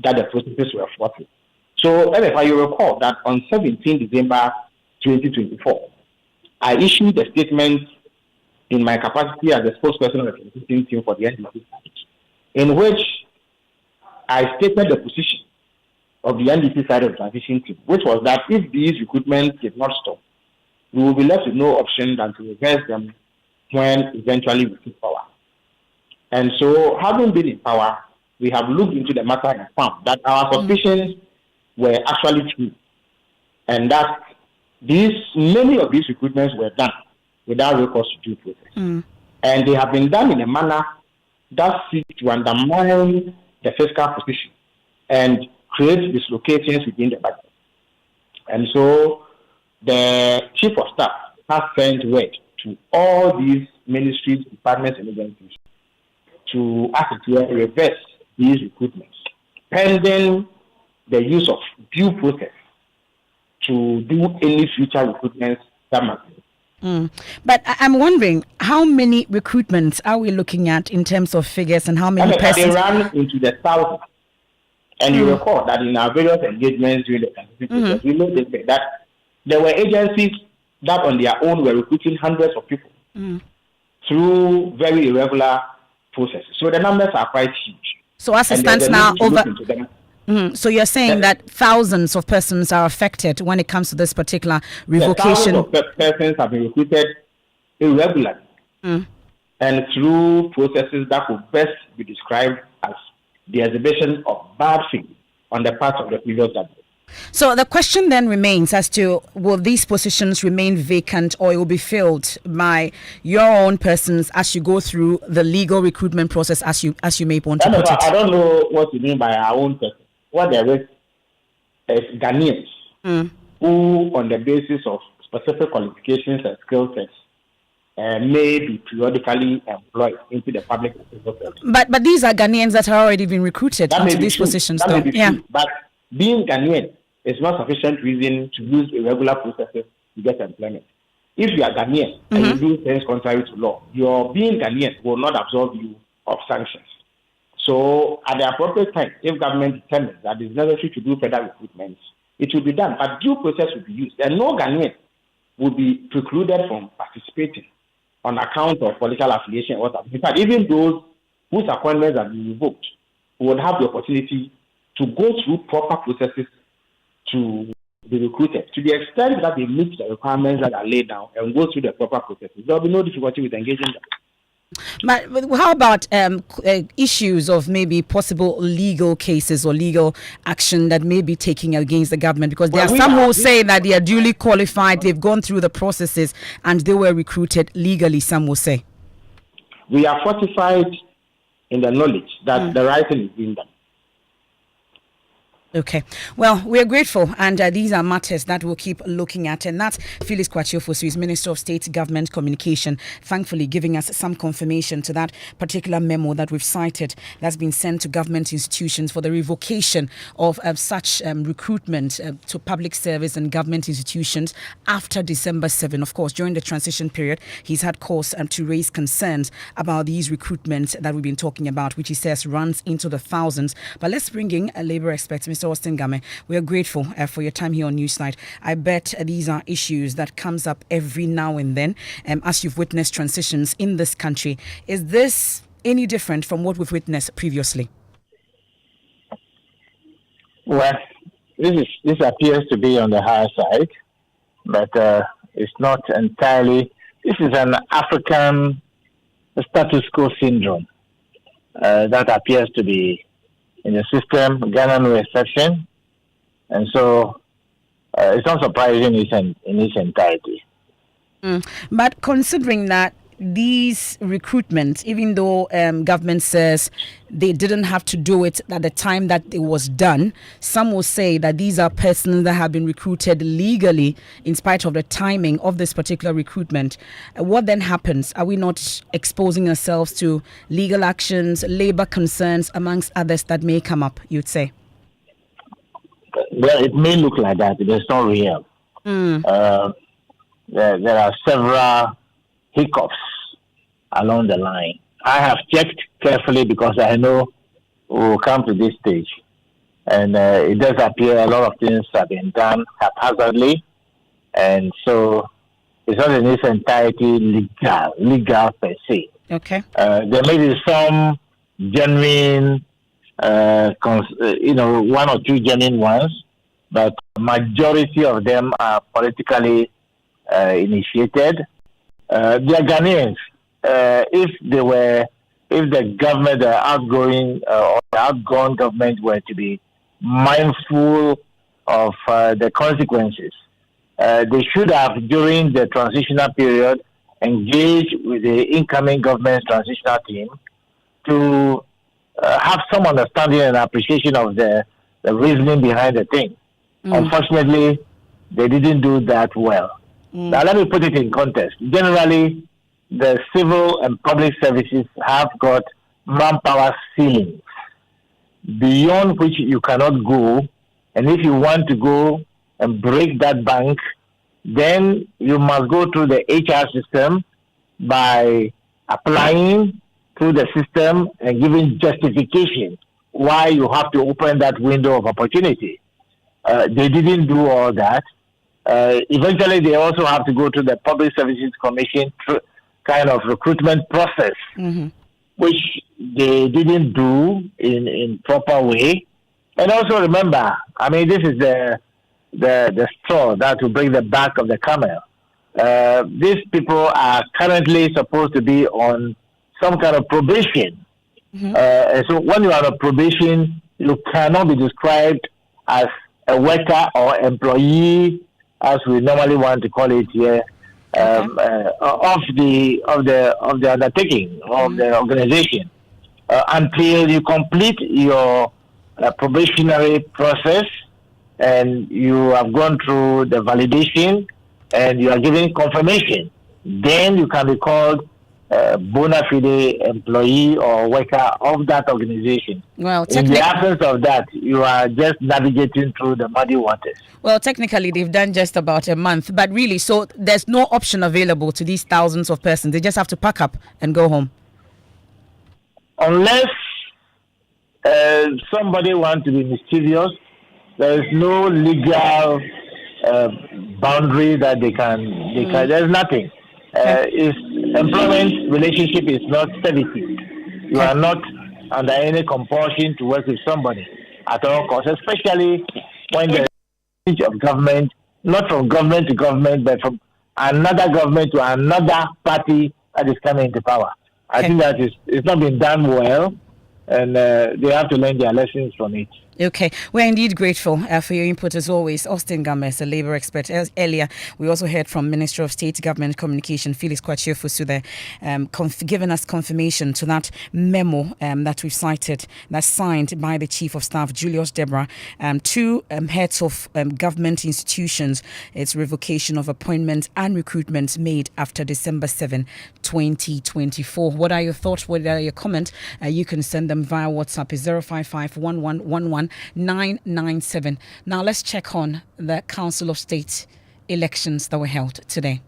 that the processes were forcing. So, if you recall that on 17 December 2024, I issued a statement in my capacity as the spokesperson of the transition team for the NDC, in which I stated the position of the NDC side of the transition team, which was that if these recruitments did not stop, we will be left with no option than to reverse them when eventually we take power. And so, having been in power, we have looked into the matter and found that our suspicions were actually true, and that many of these recruitments were done without recourse to due process. And they have been done in a manner that seeks to undermine the fiscal position and create dislocations within the budget. And so the chief of staff has sent word to all these ministries, departments, and agencies to ask to reverse these recruitments, pending the use of due process to do any future recruitments that must be.
But I'm wondering, how many recruitments are we looking at in terms of figures, and how many persons?
They ran into the thousands. And you recall that in our various engagements during the transition process, we noticed that there were agencies that on their own were recruiting hundreds of people through very irregular processes. So the numbers are quite huge.
So as it stands now, so you're saying that thousands of persons are affected when it comes to this particular revocation?
Thousands of persons have been recruited irregularly and through processes that could best be described as the exhibition of bad faith on the part of the previous government.
So the question then remains as to, will these positions remain vacant, or it will be filled by your own persons as you go through the legal recruitment process, as you may want to put it?
I don't know what you mean by our own person. What there is Ghanaians who, on the basis of specific qualifications and skill sets, may be periodically employed into the public sector.
But these are Ghanaians that have already been recruited into these positions,
though.
Yeah.
But being Ghanaian is not sufficient reason to use irregular processes to get employment. If you are Ghanaian and you do things contrary to law, your being Ghanaian will not absolve you of sanctions. So, at the appropriate time, if government determines that it is necessary to do further recruitments, it will be done. But due process will be used, and no Ghanaian will be precluded from participating on account of political affiliation or something. In fact, even those whose appointments have been revoked would have the opportunity to go through proper processes to be recruited. To the extent that they meet the requirements that are laid down and go through the proper processes, there will be no difficulty with engaging them.
But how about issues of maybe possible legal cases or legal action that may be taken against the government? Because there are some who say that they are duly qualified, they've gone through the processes, and they were recruited legally, some will say.
We are fortified in the knowledge that the right thing is being done.
Okay. Well, we are grateful, and these are matters that we'll keep looking at. And that's Phyllis Kwatiofosu, who is Minister of State Government Communication, thankfully giving us some confirmation to that particular memo that we've cited that's been sent to government institutions for the revocation of such recruitment to public service and government institutions after December 7. Of course, during the transition period, he's had cause to raise concerns about these recruitments that we've been talking about, which he says runs into the thousands. But let's bring in a labor expert, Mr. Austin Game. We are grateful for your time here on Newsnight. I bet these are issues that comes up every now and then as you've witnessed transitions in this country. Is this any different from what we've witnessed previously?
Well, this appears to be on the higher side, but it's not entirely. This is an African status quo syndrome that appears to be in the system, Ghana no exception, and so it's not surprising in its entirety.
But considering that these recruitments, even though government says they didn't have to do it at the time that it was done, some will say that these are persons that have been recruited legally in spite of the timing of this particular recruitment. What then happens? Are we not exposing ourselves to legal actions, labor concerns, amongst others that may come up, you'd say?
Well, it may look like that, but it's not real. There are several hiccups along the line. I have checked carefully because I know we will come to this stage. And it does appear a lot of things have been done haphazardly. And so it's not in its entirety legal per se.
Okay.
There may be some genuine, one or two genuine ones, but majority of them are politically initiated. They are Ghanaians. If the government, the outgoing or the outgone government were to be mindful of the consequences, they should have, during the transitional period, engaged with the incoming government transitional team to have some understanding and appreciation of the reasoning behind the thing. Unfortunately, they didn't do that well. Now, let me put it in context. Generally, the civil and public services have got manpower ceilings beyond which you cannot go. And if you want to go and break that bank, then you must go through the HR system by applying through the system and giving justification why you have to open that window of opportunity. They didn't do all that. Eventually, they also have to go to the Public Services Commission kind of recruitment process, which they didn't do in proper way. And also remember, I mean, this is the straw that will break the back of the camel. These people are currently supposed to be on some kind of probation. So when you are on probation, you cannot be described as a worker or employee, as we normally want to call it here, of the undertaking of the organization until you complete your probationary process and you have gone through the validation and you are given confirmation. Then you can be called bona fide employee or worker of that organization.
Well,
in the absence of that, you are just navigating through the muddy waters.
Well, technically, they've done just about a month, but really, so there's no option available to these thousands of persons. They just have to pack up and go home.
Unless somebody wants to be mischievous, there is no legal boundary that they can. There's nothing. If employment relationship is not servitude, you are not under any compulsion to work with somebody at all costs, especially when the of government, not from government to government, but from another government to another party that is coming into power. I think that it's not been done well, and they have to learn their lessons from it.
Okay, we're indeed grateful for your input as always. Austin Games, a labour expert. Earlier, we also heard from Minister of State Government Communication, Felix Kwachiofusu, there, giving us confirmation to that memo that we've cited, that's signed by the Chief of Staff, Julius Deborah, to heads of government institutions. It's revocation of appointments and recruitment made after December 7, 2024. What are your thoughts? What are your comments? You can send them via WhatsApp. It's 055-1111. 997. Now let's check on the Council of State elections that were held today.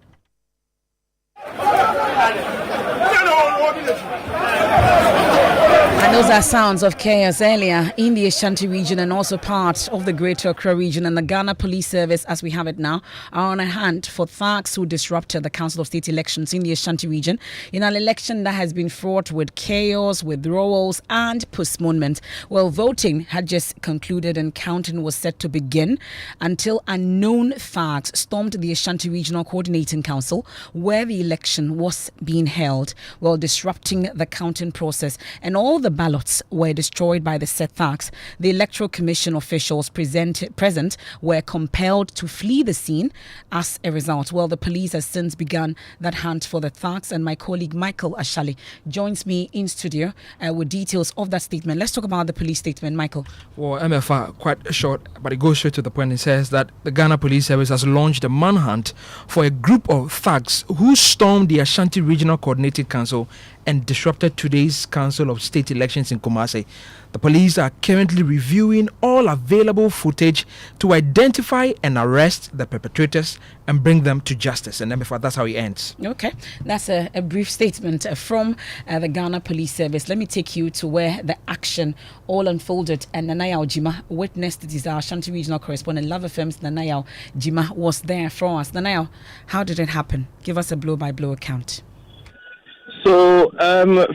And those are sounds of chaos earlier in the Ashanti region and also part of the Greater Accra region. And the Ghana Police Service, as we have it now, are on a hunt for thugs who disrupted the Council of State elections in the Ashanti region in an election that has been fraught with chaos, withdrawals and postponement. Well, voting had just concluded and counting was set to begin until unknown thugs stormed the Ashanti Regional Coordinating Council where the election was being held, while disrupting the counting process, and all the ballots were destroyed by the said thugs. The Electoral Commission officials present were compelled to flee the scene as a result. Well, the police has since begun that hunt for the thugs, and my colleague Michael Ashali joins me in studio with details of that statement. Let's talk about the police statement, Michael.
Well, Emefa, quite short, but it goes straight to the point. It says that the Ghana Police Service has launched a manhunt for a group of thugs who stormed the Ashanti Regional Coordinating Council and disrupted today's Council of State election elections in Kumasi. The police are currently reviewing all available footage to identify and arrest the perpetrators and bring them to justice. And Emefa, that's how it ends.
Okay, that's a brief statement from the Ghana Police Service. Let me take you to where the action all unfolded. And Nanaya Jima witnessed this. Our Ashanti Regional Correspondent, Love FM's Nanaya Jima was there for us. Nanaya, how did it happen? Give us a blow-by-blow account.
So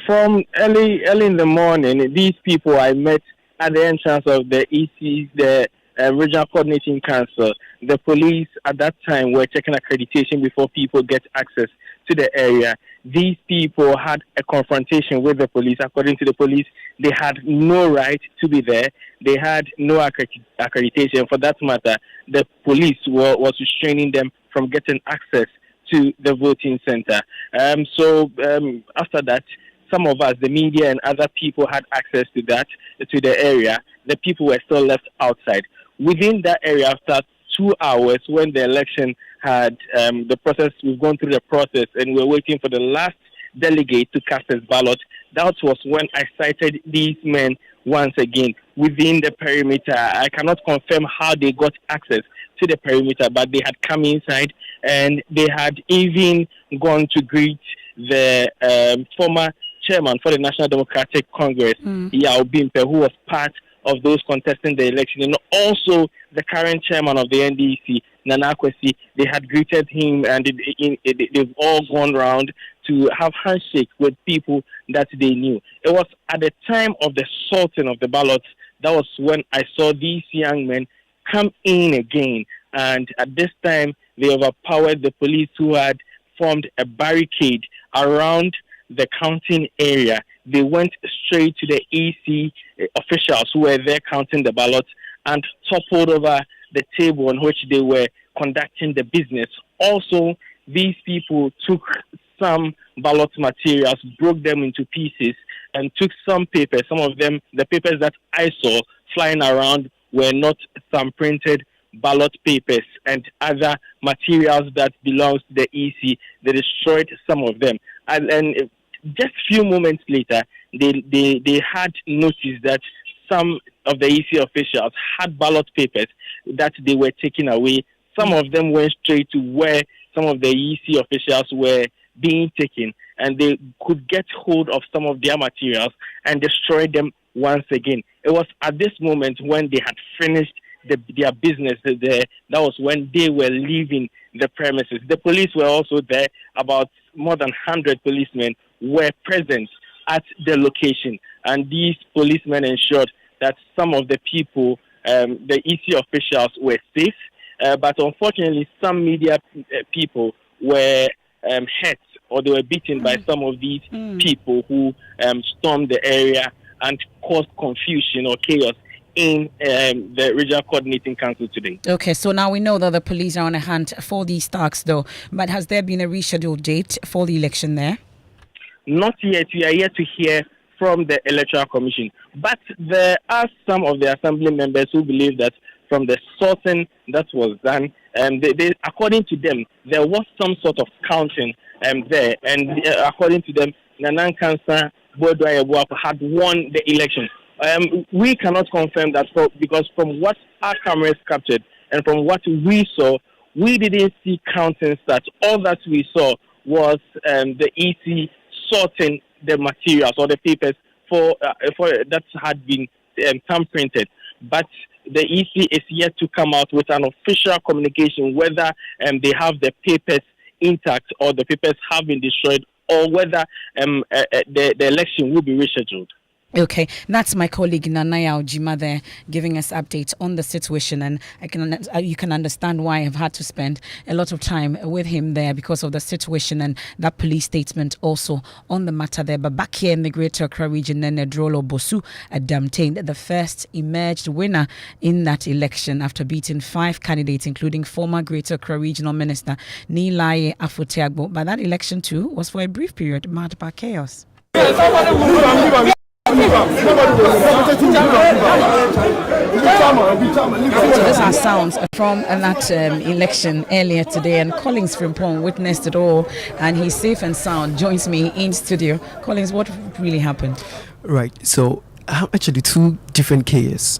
from early in the morning, these people I met at the entrance of the EC, the Regional Coordinating Council. The police at that time were checking accreditation before people get access to the area. These people had a confrontation with the police. According to the police, they had no right to be there. They had no accreditation. For that matter, the police was restraining them from getting access to the voting center. So after that, some of us, the media and other people, had access to the area. The people were still left outside. Within that area, after 2 hours, when the election had we've gone through the process and we're waiting for the last delegate to cast his ballot, that was when I sighted these men once again within the perimeter. I cannot confirm how they got access to the perimeter, but they had come inside and they had even gone to greet the former chairman for the National Democratic Congress, Yao Bimpe, who was part of those contesting the election, and also the current chairman of the NDC, Nana Kwesi. They had greeted him, and they've all gone round to have handshake with people that they knew. It was at the time of the sorting of the ballots, that was when I saw these young men come in again, and at this time they overpowered the police, who had formed a barricade around the counting area. They went straight to the EC officials who were there counting the ballots and toppled over the table on which they were conducting the business. Also, these people took some ballot materials, broke them into pieces, and took some papers. Some of them, the papers that I saw flying around, were not some printed ballot papers and other materials that belongs to the EC. They destroyed some of them. And just a few moments later, they had noticed that some of the EC officials had ballot papers that they were taking away. Some of them went straight to where some of the EC officials were being taken, and they could get hold of some of their materials and destroy them once again. It was at this moment, when they had finished their business there, that was when they were leaving the premises. The police were also there. About more than 100 policemen were present at the location, and these policemen ensured that some of the people, the EC officials, were safe. But unfortunately, some media people were hurt, or they were beaten by some of these people who stormed the area and caused confusion or chaos in the Regional Coordinating Council today.
Okay, so now we know that the police are on a hunt for these thugs, though. But has there been a rescheduled date for the election there?
Not yet. We are yet to hear from the Electoral Commission. But there are some of the assembly members who believe that from the sorting that was done, according to them, there was some sort of counting there. And according to them, Nanan Kansa Bodwa had won the election. We cannot confirm that because from what our cameras captured and from what we saw, we didn't see counting stats. All that we saw was the EC sorting the materials or the papers for that had been thumb printed. But the EC is yet to come out with an official communication whether they have the papers intact or the papers have been destroyed, or whether the election will be rescheduled.
Okay, that's my colleague Nanaya Ojima there giving us updates on the situation, and you can understand why I've had to spend a lot of time with him there because of the situation and that police statement also on the matter there. But back here in the Greater Accra region, Nedrolo Bosu Adamtained, the first emerged winner in that election after beating 5 candidates, including former Greater Accra Regional Minister Nilaye Afoteagbo. But that election too was for a brief period marked by chaos. So these are sounds from that election earlier today, and Collins Frimpong witnessed it all, and he's safe and sound. Joins me in studio. Collins, what really happened?
Right. So actually, two different chaos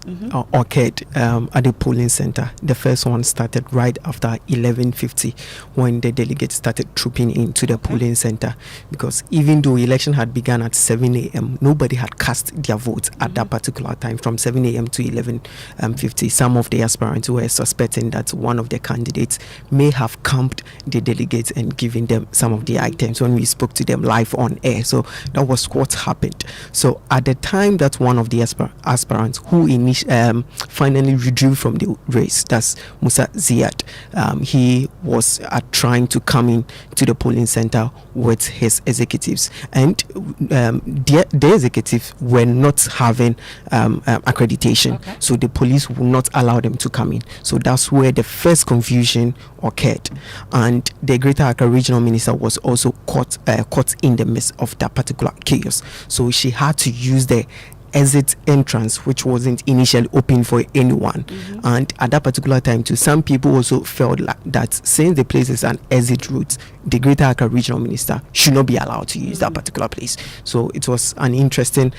occurred at the polling center. The first one started right after 11:50 when the delegates started trooping into the polling center, because even though election had begun at 7 a.m., nobody had cast their votes at that particular time from 7 a.m. to 11:50. Some of the aspirants were suspecting that one of the candidates may have camped the delegates and given them some of the items when we spoke to them live on air. So that was what happened. So at the time that one of the aspirants who finally withdrew from the race, that's Musa Ziad, he was trying to come in to the polling center with his executives, and the executives were not having accreditation, so the police would not allow them to come in. So that's where the first confusion occurred, and the Greater Accra Regional Minister was also caught in the midst of that particular chaos. So she had to use the exit entrance, which wasn't initially open for anyone, and at that particular time too, some people also felt like that since the place is an exit route, the Greater Accra Regional Minister should not be allowed to use that particular place. So it was an interesting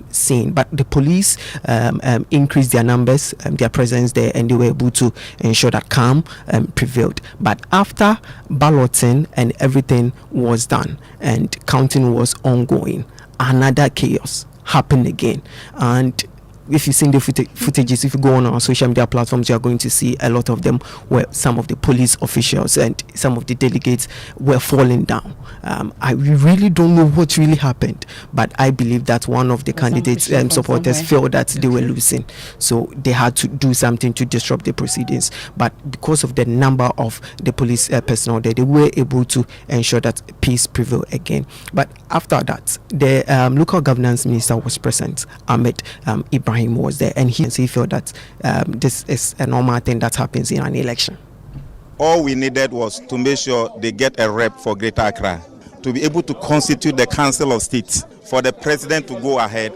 scene, but the police increased their numbers, their presence there, and they were able to ensure that calm prevailed. But after balloting and everything was done and counting was ongoing, another chaos happened again. And if you've seen the footages, if you go on our social media platforms, you are going to see a lot of them where some of the police officials and some of the delegates were falling down. I really don't know what really happened, but I believe that one of the candidates' supporters felt that they were losing, so they had to do something to disrupt the proceedings. But because of the number of the police personnel there, they were able to ensure that peace prevailed again. But after that, the local governance minister was present, Ahmed Ibrahim was there, and he felt that this is a normal thing that happens in an election.
All we needed was to make sure they get a rep for Greater Accra, to be able to constitute the Council of State, for the president to go ahead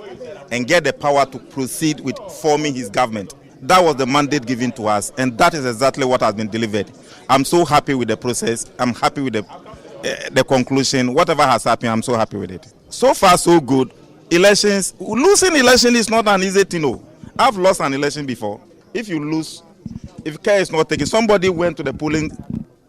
and get the power to proceed with forming his government. That was the mandate given to us, and that is exactly what has been delivered. I'm so happy with the process. I'm happy with the conclusion. Whatever has happened, I'm so happy with it. So far, so good. Elections, losing election is not an easy thing. No, I've lost an election before. If you lose, if care is not taken, somebody went to the polling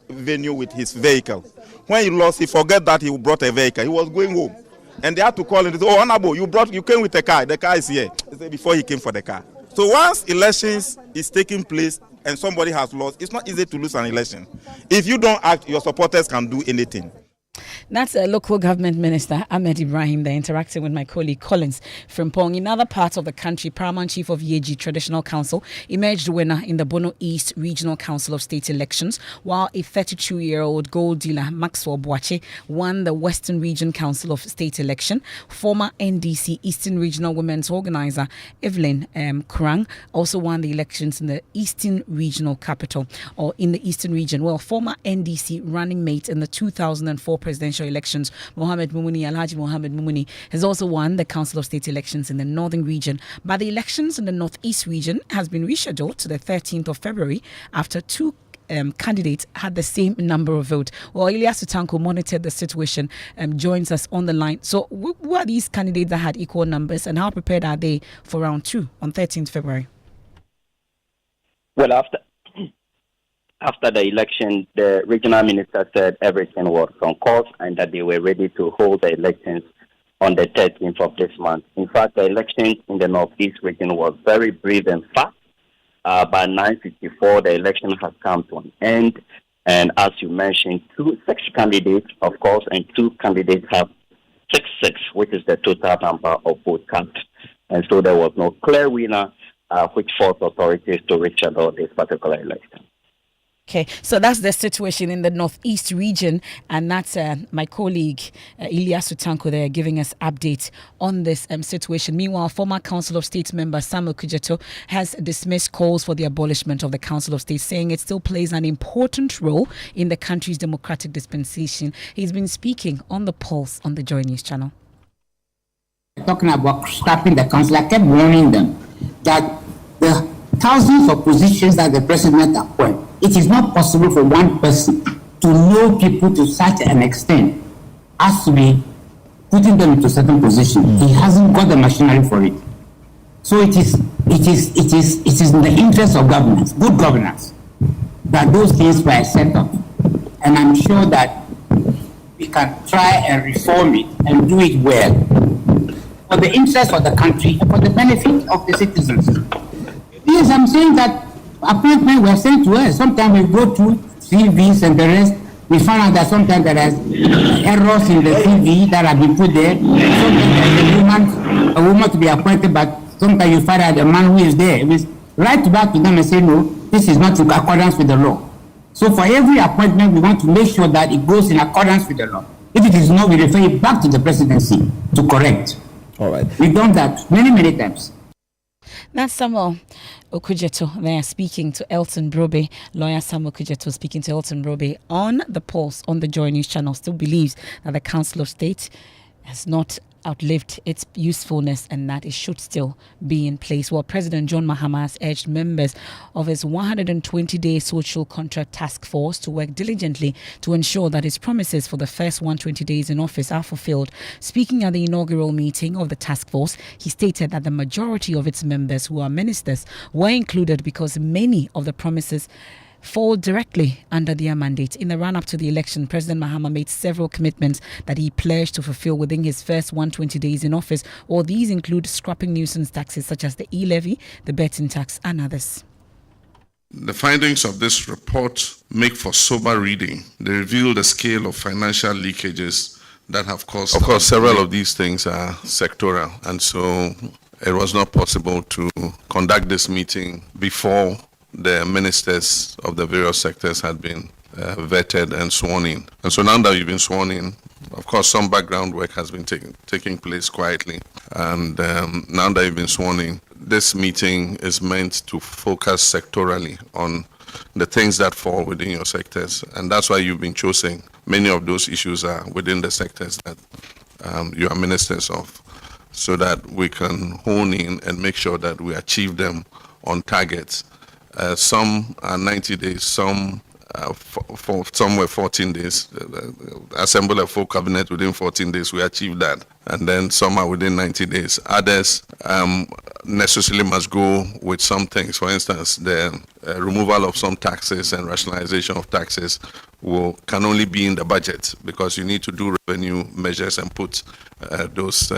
venue with his vehicle. When he lost, he forgot that he brought a vehicle. He was going home, and they had to call him. They said, "Oh, Honorable, you came with a car. The car is here." They said, before he came for the car. So once elections is taking place and somebody has lost, it's not easy to lose an election. If you don't act, your supporters can do anything.
That's a local government minister, Ahmed Ibrahim, there interacting with my colleague Collins Frimpong. In other parts of the country, Paramount Chief of Yeji Traditional Council emerged winner in the Bono East Regional Council of State elections, while a 32-year-old gold dealer, Maxwell Boache, won the Western Region Council of State election. Former NDC Eastern Regional Women's Organizer, Evelyn Kurang, also won the elections in the Eastern Regional Capital, or in the Eastern Region. Well, former NDC running mate in the 2004 presidential elections, Alhaji Mohammed Mumuni, has also won the Council of State elections in the Northern Region. But the elections in the Northeast Region has been rescheduled to the 13th of February after two candidates had the same number of votes. Well, Ilyas Utanko monitored the situation, joins us on the line. So who are these candidates that had equal numbers, and how prepared are they for round 2 on 13th February?
Well, after the election, the regional minister said everything was on course and that they were ready to hold the elections on the 13th of this month. In fact, the elections in the Northeast region was very brief and fast. By 9:54, the election has come to an end. And as you mentioned, 6 candidates, of course, and 2 candidates have 6, which is the total number of votes cast. And so there was no clear winner, which forced authorities to reschedule this particular election.
Okay, so that's the situation in the Northeast region, and that's my colleague Ilyas Utanko there giving us updates on this situation. Meanwhile, former Council of State member Samuel Kujato has dismissed calls for the abolishment of the Council of State, saying it still plays an important role in the country's democratic dispensation. He's been speaking on the Pulse on the Joy News channel.
Talking about scrapping the council, I kept warning them that the thousands of positions that the president appointed, it is not possible for one person to know people to such an extent as to be putting them into certain positions. He hasn't got the machinery for it. So it is in the interest of governance, good governance, that those things were set up. And I'm sure that we can try and reform it and do it well for the interest of the country and for the benefit of the citizens. Yes, I'm saying that appointments were sent to us. Sometimes we go to CVs and the rest. We find out that sometimes there is errors in the CV that have been put there. Sometimes there's a woman to be appointed, but sometimes you find out the man who is there. We write back to them and say, no, this is not in accordance with the law. So for every appointment, we want to make sure that it goes in accordance with the law. If it is not, we refer it back to the presidency to correct.
All right.
We've done that many, many times.
That's Samuel Okujeto there speaking to Elton Brobe. Lawyer Samuel Okujeto speaking to Elton Brobe on the Pulse on the Joy News channel. Still believes that the Council of State has not outlived its usefulness and that it should still be in place. Well, President John Mahama has urged members of his 120-day social contract task force to work diligently to ensure that his promises for the first 120 days in office are fulfilled. Speaking at the inaugural meeting of the task force, he stated that the majority of its members who are ministers were included because many of the promises fall directly under their mandate. In the run-up to the election, President Mahama made several commitments that he pledged to fulfill within his first 120 days in office. All these include scrapping nuisance taxes such as the e-levy, the betting tax, and others.
The findings of this report make for sober reading. They reveal the scale of financial leakages that have caused. Of course, several of these things are sectoral, and so it was not possible to conduct this meeting before the ministers of the various sectors had been vetted and sworn in. And so now that you've been sworn in, of course, some background work has been taking place quietly. And now that you've been sworn in, this meeting is meant to focus sectorally on the things that fall within your sectors. And that's why you've been chosen. Many of those issues are within the sectors that you are ministers of, so that we can hone in and make sure that we achieve them on targets. Some are 90 days, some some were 14 days. Assemble a full cabinet within 14 days, we achieved that. And then some are within 90 days. Others necessarily must go with some things. For instance, the removal of some taxes and rationalization of taxes can only be in the budget, because you need to do revenue measures and put those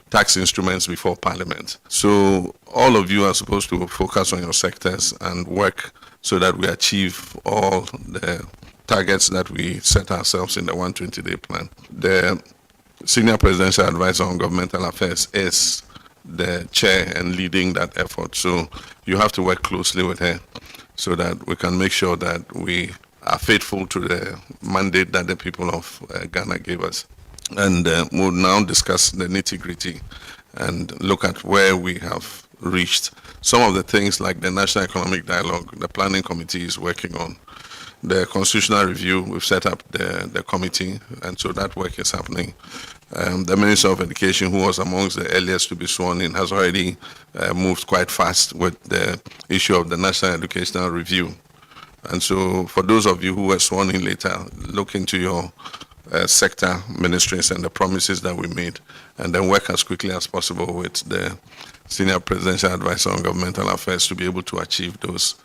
tax instruments before Parliament. So all of you are supposed to focus on your sectors and work so that we achieve all the targets that we set ourselves in the 120-day plan. The Senior Presidential Advisor on Governmental Affairs is the chair and leading that effort. So you have to work closely with her so that we can make sure that we are faithful to the mandate that the people of Ghana gave us. And we'll now discuss the nitty-gritty and look at where we have reached. Some of the things like the National Economic Dialogue, the Planning Committee is working on. The Constitutional Review, we've set up the committee, and so that work is happening. The Minister of Education, who was amongst the earliest to be sworn in, has already moved quite fast with the issue of the National Educational Review. And so for those of you who were sworn in later, look into your sector ministries and the promises that we made, and then work as quickly as possible with the Senior Presidential Advisor on Governmental Affairs to be able to achieve those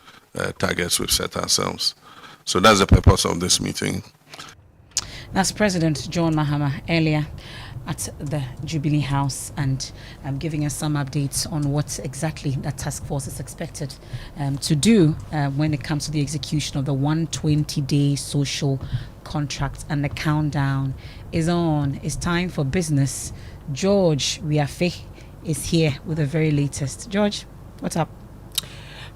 targets we've set ourselves. So that's the purpose of this meeting.
That's President John Mahama earlier at the Jubilee House, and giving us some updates on what exactly that task force is expected to do when it comes to the execution of the 120-day social contract. And the countdown is on. It's time for business. George Wiafe is here with the very latest. George, what's up?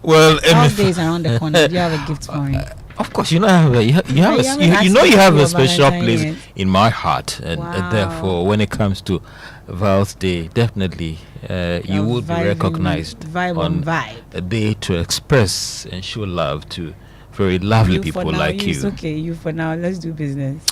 Well,
days around the corner. Do you have a gift for me?
Of course, you know you have a special place in my heart, and therefore, when it comes to Val's Day, definitely you would be recognized on a day to express and show love to very lovely people like you.
It's okay, you for now. Let's do business.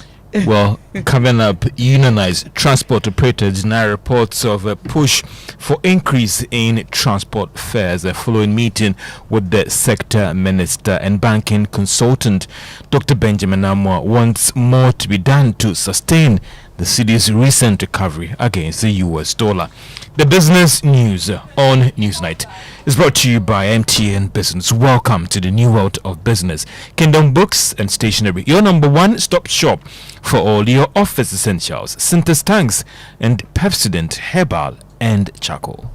Well, coming up, unionized transport operators deny reports of a push for increase in transport fares. A following meeting with the sector minister and banking consultant, Dr. Benjamin Amwa, wants more to be done to sustain the cedi's recent recovery against the US dollar. The business news on Newsnight is brought to you by MTN Business. Welcome to the new world of business. Kingdom Books and Stationery, your number one stop shop for all your office essentials, Synthesis tanks and Pepsodent Herbal and Charcoal.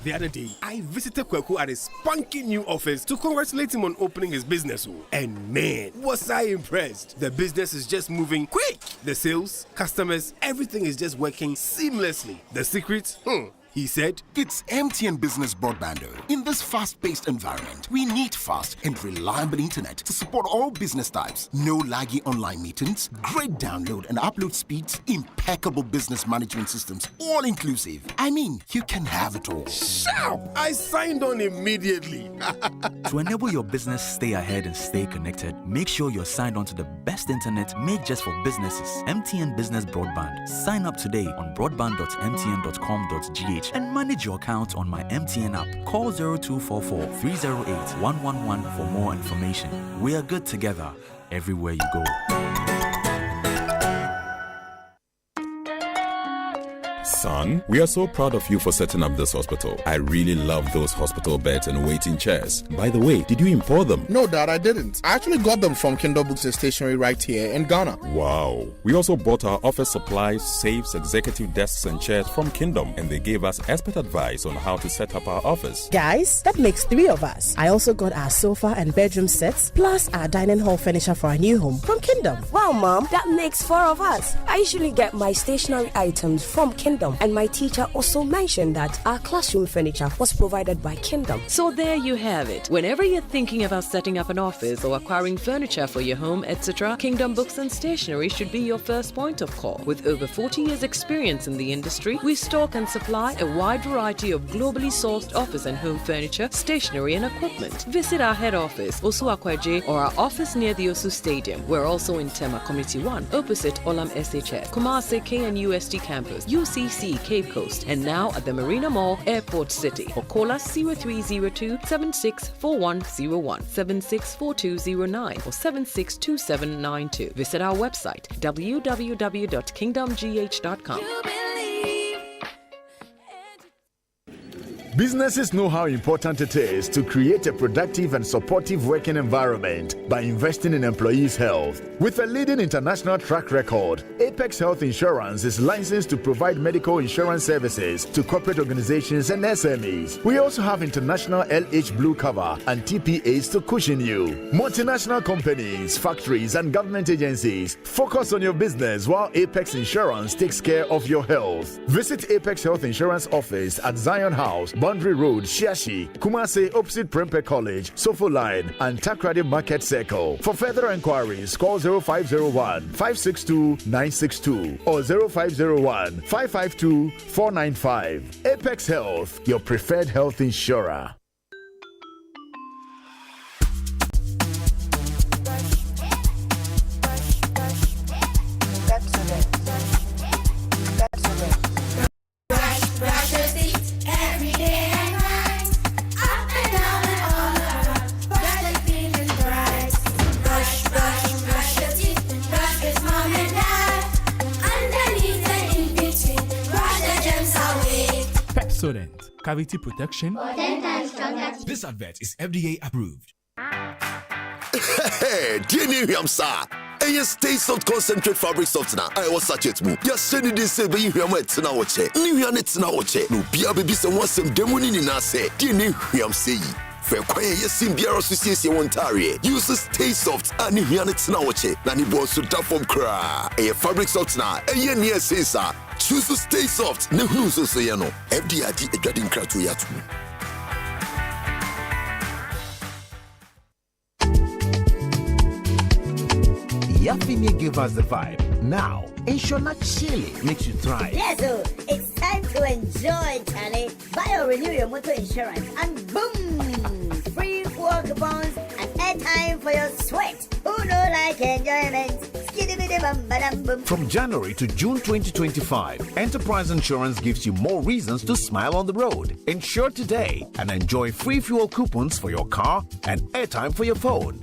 The other day, I visited Kweku at his spunky new office to congratulate him on opening his business. And man, was I impressed. The business is just moving quick. The sales, customers, everything is just working seamlessly. The secret? He said,
it's MTN Business Broadband. In this fast-paced environment, we need fast and reliable internet to support all business types. No laggy online meetings, great download and upload speeds, impeccable business management systems, all inclusive. I mean, you can have it all.
Sharp! I signed on immediately.
To enable your business stay ahead and stay connected, make sure you're signed on to the best internet made just for businesses. MTN Business Broadband. Sign up today on broadband.mtn.com.gh and manage your account on my MTN app. Call 0244 308 111 for more information. We are good together everywhere you go.
Son, we are so proud of you for setting up this hospital. I really love those hospital beds and waiting chairs. By the way, did you import them?
No, Dad, I didn't. I actually got them from Kingdom Books and Stationery right here in Ghana.
Wow. We also bought our office supplies, safes, executive desks and chairs from Kingdom, and they gave us expert advice on how to set up our office.
Guys, that makes 3 of us. I also got our sofa and bedroom sets, plus our dining hall furniture for our new home from Kingdom.
Wow, Mom, that makes 4 of us. I usually get my stationery items from Kingdom. And my teacher also mentioned that our classroom furniture was provided by Kingdom.
So there you have it. Whenever you're thinking about setting up an office or acquiring furniture for your home, etc., Kingdom Books and Stationery should be your first point of call. With over 40 years experience in the industry, we stock and supply a wide variety of globally sourced office and home furniture, stationery and equipment. Visit our head office, Osu Akwaje, or our office near the Osu Stadium. We're also in Tema Community 1, opposite Olam SHF, Kumasi KNUST campus, UCC Cape Coast, and now at the Marina Mall, Airport City. Or call us 0302 764101, 764209, or 762792. Visit our website www.kingdomgh.com.
Businesses know how important it is to create a productive and supportive working environment by investing in employees' health. With a leading international track record, Apex Health Insurance is licensed to provide medical insurance services to corporate organizations and SMEs. We also have international LH Blue cover and TPAs to cushion you. Multinational companies, factories, and government agencies, focus on your business while Apex Insurance takes care of your health. Visit Apex Health Insurance office at Zion House, Boundary Road, Shiashi, Kumasi, opposite Prempeh College, Sofo Line, and Takrady Market Circle. For further inquiries, call 0501 562 962 or 0501 552 495. Apex Health, your preferred health insurer.
Cavity protection.
This advert is FDA approved.
Hey, dear New sir. And stay soft concentrate fabric softener. I was such it move. You're sending this say, but you hear my tina watch it. New Yanets now watch it. No, be a baby, some want some demoni in us. Dear New say. Fair quiet, yes, sim Biara Association Ontario. Uses Stay Soft and New Yanets now watch it. Nani boss to tap from cry. A fabric softener. And yen near says, sir. Choose to Stay Soft. No who's so say, no. FDID a dreading crack to yatu.
Yafini give us the vibe. Now, Inshona Chili makes you thrive.
Yes, so it's time to enjoy, Charlie. Buy or renew your motor insurance and boom! Free work bonds and airtime for your sweat. Who don't like enjoyment?
From January to June 2025, Enterprise Insurance gives you more reasons to smile on the road. Insure today and enjoy free fuel coupons for your car and airtime for your phone.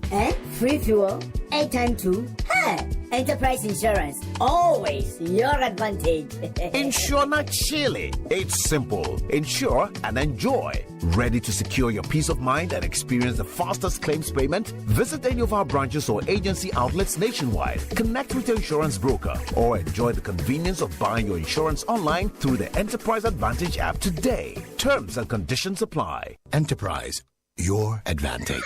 Free fuel? Airtime too? Hey! Enterprise Insurance, always your advantage.
Insure not chilly. It's simple. Insure and enjoy. Ready to secure your peace of mind and experience the fastest claims payment? Visit any of our branches or agency outlets nationwide. Connect with your insurance broker or enjoy the convenience of buying your insurance online through the Enterprise Advantage app today. Terms and conditions apply.
Enterprise, your advantage.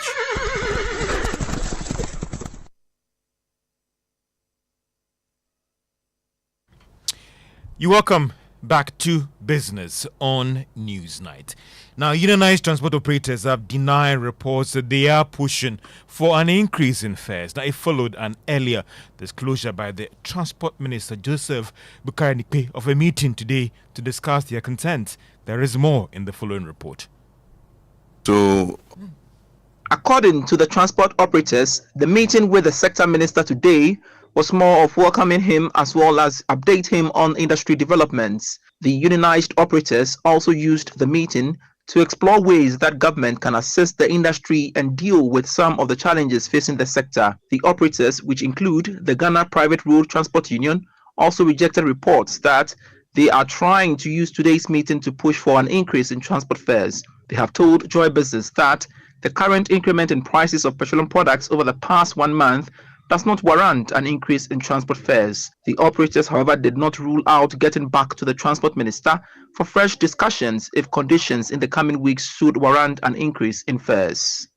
You're welcome back to Business on Newsnight. Now, unionized transport operators have denied reports that they are pushing for an increase in fares. Now, it followed an earlier disclosure by the Transport Minister, Joseph Bukai of a meeting today to discuss their concerns. There is more in the following report.
So, according to the transport operators, the meeting with the sector minister today was more of welcoming him as well as update him on industry developments. The unionized operators also used the meeting to explore ways that government can assist the industry and deal with some of the challenges facing the sector. The operators, which include the Ghana Private Road Transport Union, also rejected reports that they are trying to use today's meeting to push for an increase in transport fares. They have told Joy Business that the current increment in prices of petroleum products over the past 1 month does not warrant an increase in transport fares. The operators, however, did not rule out getting back to the Transport Minister for fresh discussions if conditions in the coming weeks should warrant an increase in fares.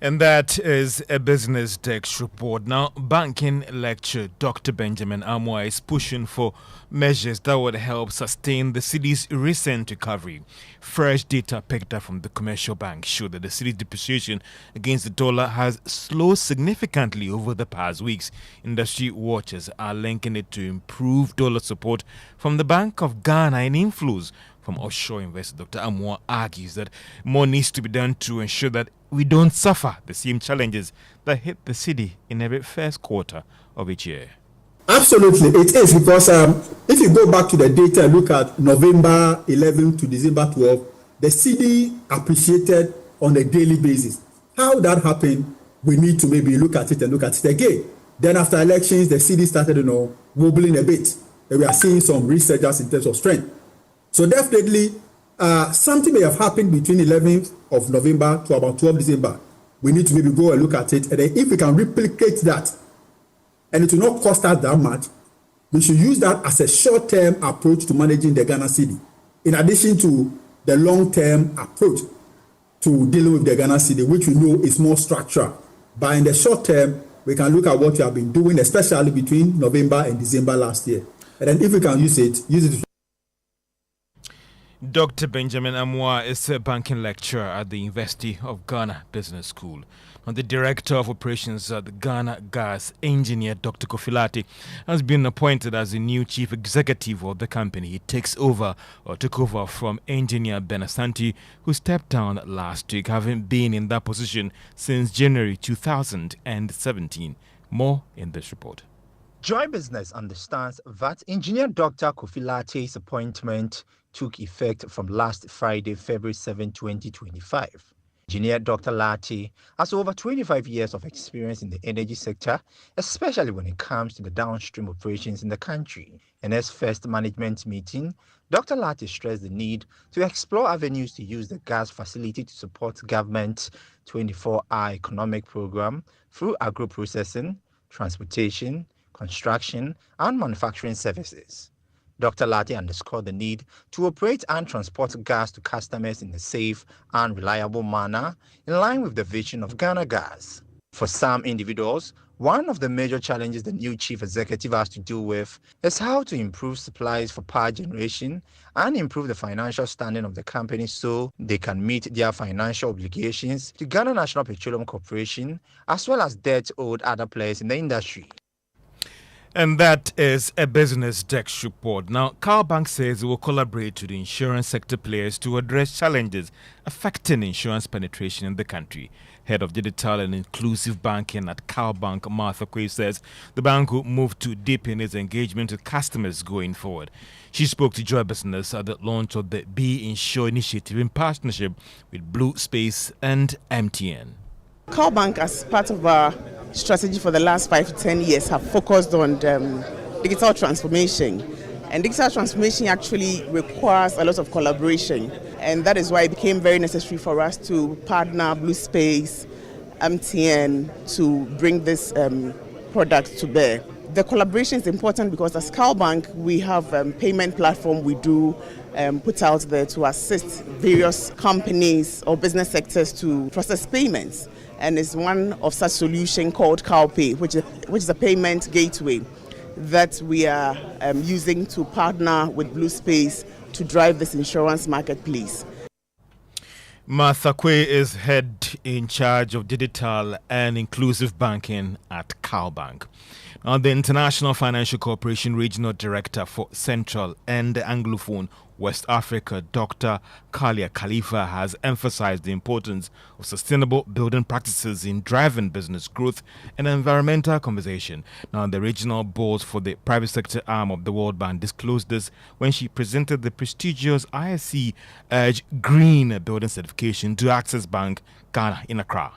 And that is a Business Desk report. Now, banking lecturer Dr. Benjamin Amoa is pushing for measures that would help sustain the city's recent recovery. Fresh data picked up from the commercial bank showed that the city's depreciation against the dollar has slowed significantly over the past weeks. Industry watchers are linking it to improved dollar support from the Bank of Ghana and inflows from offshore investors. Dr. Amoa argues that more needs to be done to ensure that we don't suffer the same challenges that hit the city in every first quarter of each year.
Absolutely, it is, because if you go back to the data, look at November 11 to December 12, the city appreciated on a daily basis. How that happened, we need to maybe look at it and look at it again. Then after elections, the city started, wobbling a bit. And we are seeing some resurgence in terms of strength. So definitely, something may have happened between 11th of November to about 12th December. We need to maybe go and look at it. And then if we can replicate that, and it will not cost us that much, we should use that as a short-term approach to managing the Ghana city, in addition to the long-term approach to dealing with the Ghana city, which we know is more structural. But in the short term, we can look at what we have been doing, especially between November and December last year. And then if we can use it.
Dr. Benjamin Amoa is a banking lecturer at the University of Ghana Business School. And the Director of Operations at the Ghana Gas, Engineer Dr. Kofilati, has been appointed as the new Chief Executive of the company. He took over from Engineer Benasanti, who stepped down last week, having been in that position since January 2017. More in this report.
Joy Business understands that Engineer Dr. Kofilati's appointment took effect from last Friday, February 7, 2025. Engineer Dr. Lati has over 25 years of experience in the energy sector, especially when it comes to the downstream operations in the country. In his first management meeting, Dr. Lati stressed the need to explore avenues to use the gas facility to support government 24-hour economic program through agro-processing, transportation, construction, and manufacturing services. Dr. Lati underscored the need to operate and transport gas to customers in a safe and reliable manner in line with the vision of Ghana Gas. For some individuals, one of the major challenges the new chief executive has to deal with is how to improve supplies for power generation and improve the financial standing of the company so they can meet their financial obligations to Ghana National Petroleum Corporation as well as debt owed other players in the industry.
And that is a Business Desk report. Now, Carl Bank says it will collaborate with the insurance sector players to address challenges affecting insurance penetration in the country. Head of Digital and Inclusive Banking at Carl Bank, Martha Quay, says the bank will move to deepen its engagement with customers going forward. She spoke to Joy Business at the launch of the Be Insure initiative in partnership with Blue Space and MTN.
Carl Bank, as part of our
strategy for the last 5 to 10 years have focused on digital transformation. And digital transformation actually requires a lot of collaboration. And that is why it became very necessary for us to partner Blue Space, MTN, to bring this product to bear. The collaboration is important because as CalBank, we have a payment platform we do put out there to assist various companies or business sectors to process payments. And it's one of such solutions called CalPay, which is a payment gateway that we are using to partner with Blue Space to drive this insurance marketplace.
Martha Kwe is head in charge of digital and inclusive banking at CalBank. Now, the International Financial Corporation Regional Director for Central and Anglophone West Africa, Dr. Kalia Khalifa, has emphasized the importance of sustainable building practices in driving business growth and environmental conservation. Now, the regional board for the private sector arm of the World Bank disclosed this when she presented the prestigious ISC Edge Green Building Certification to Access Bank Ghana in Accra.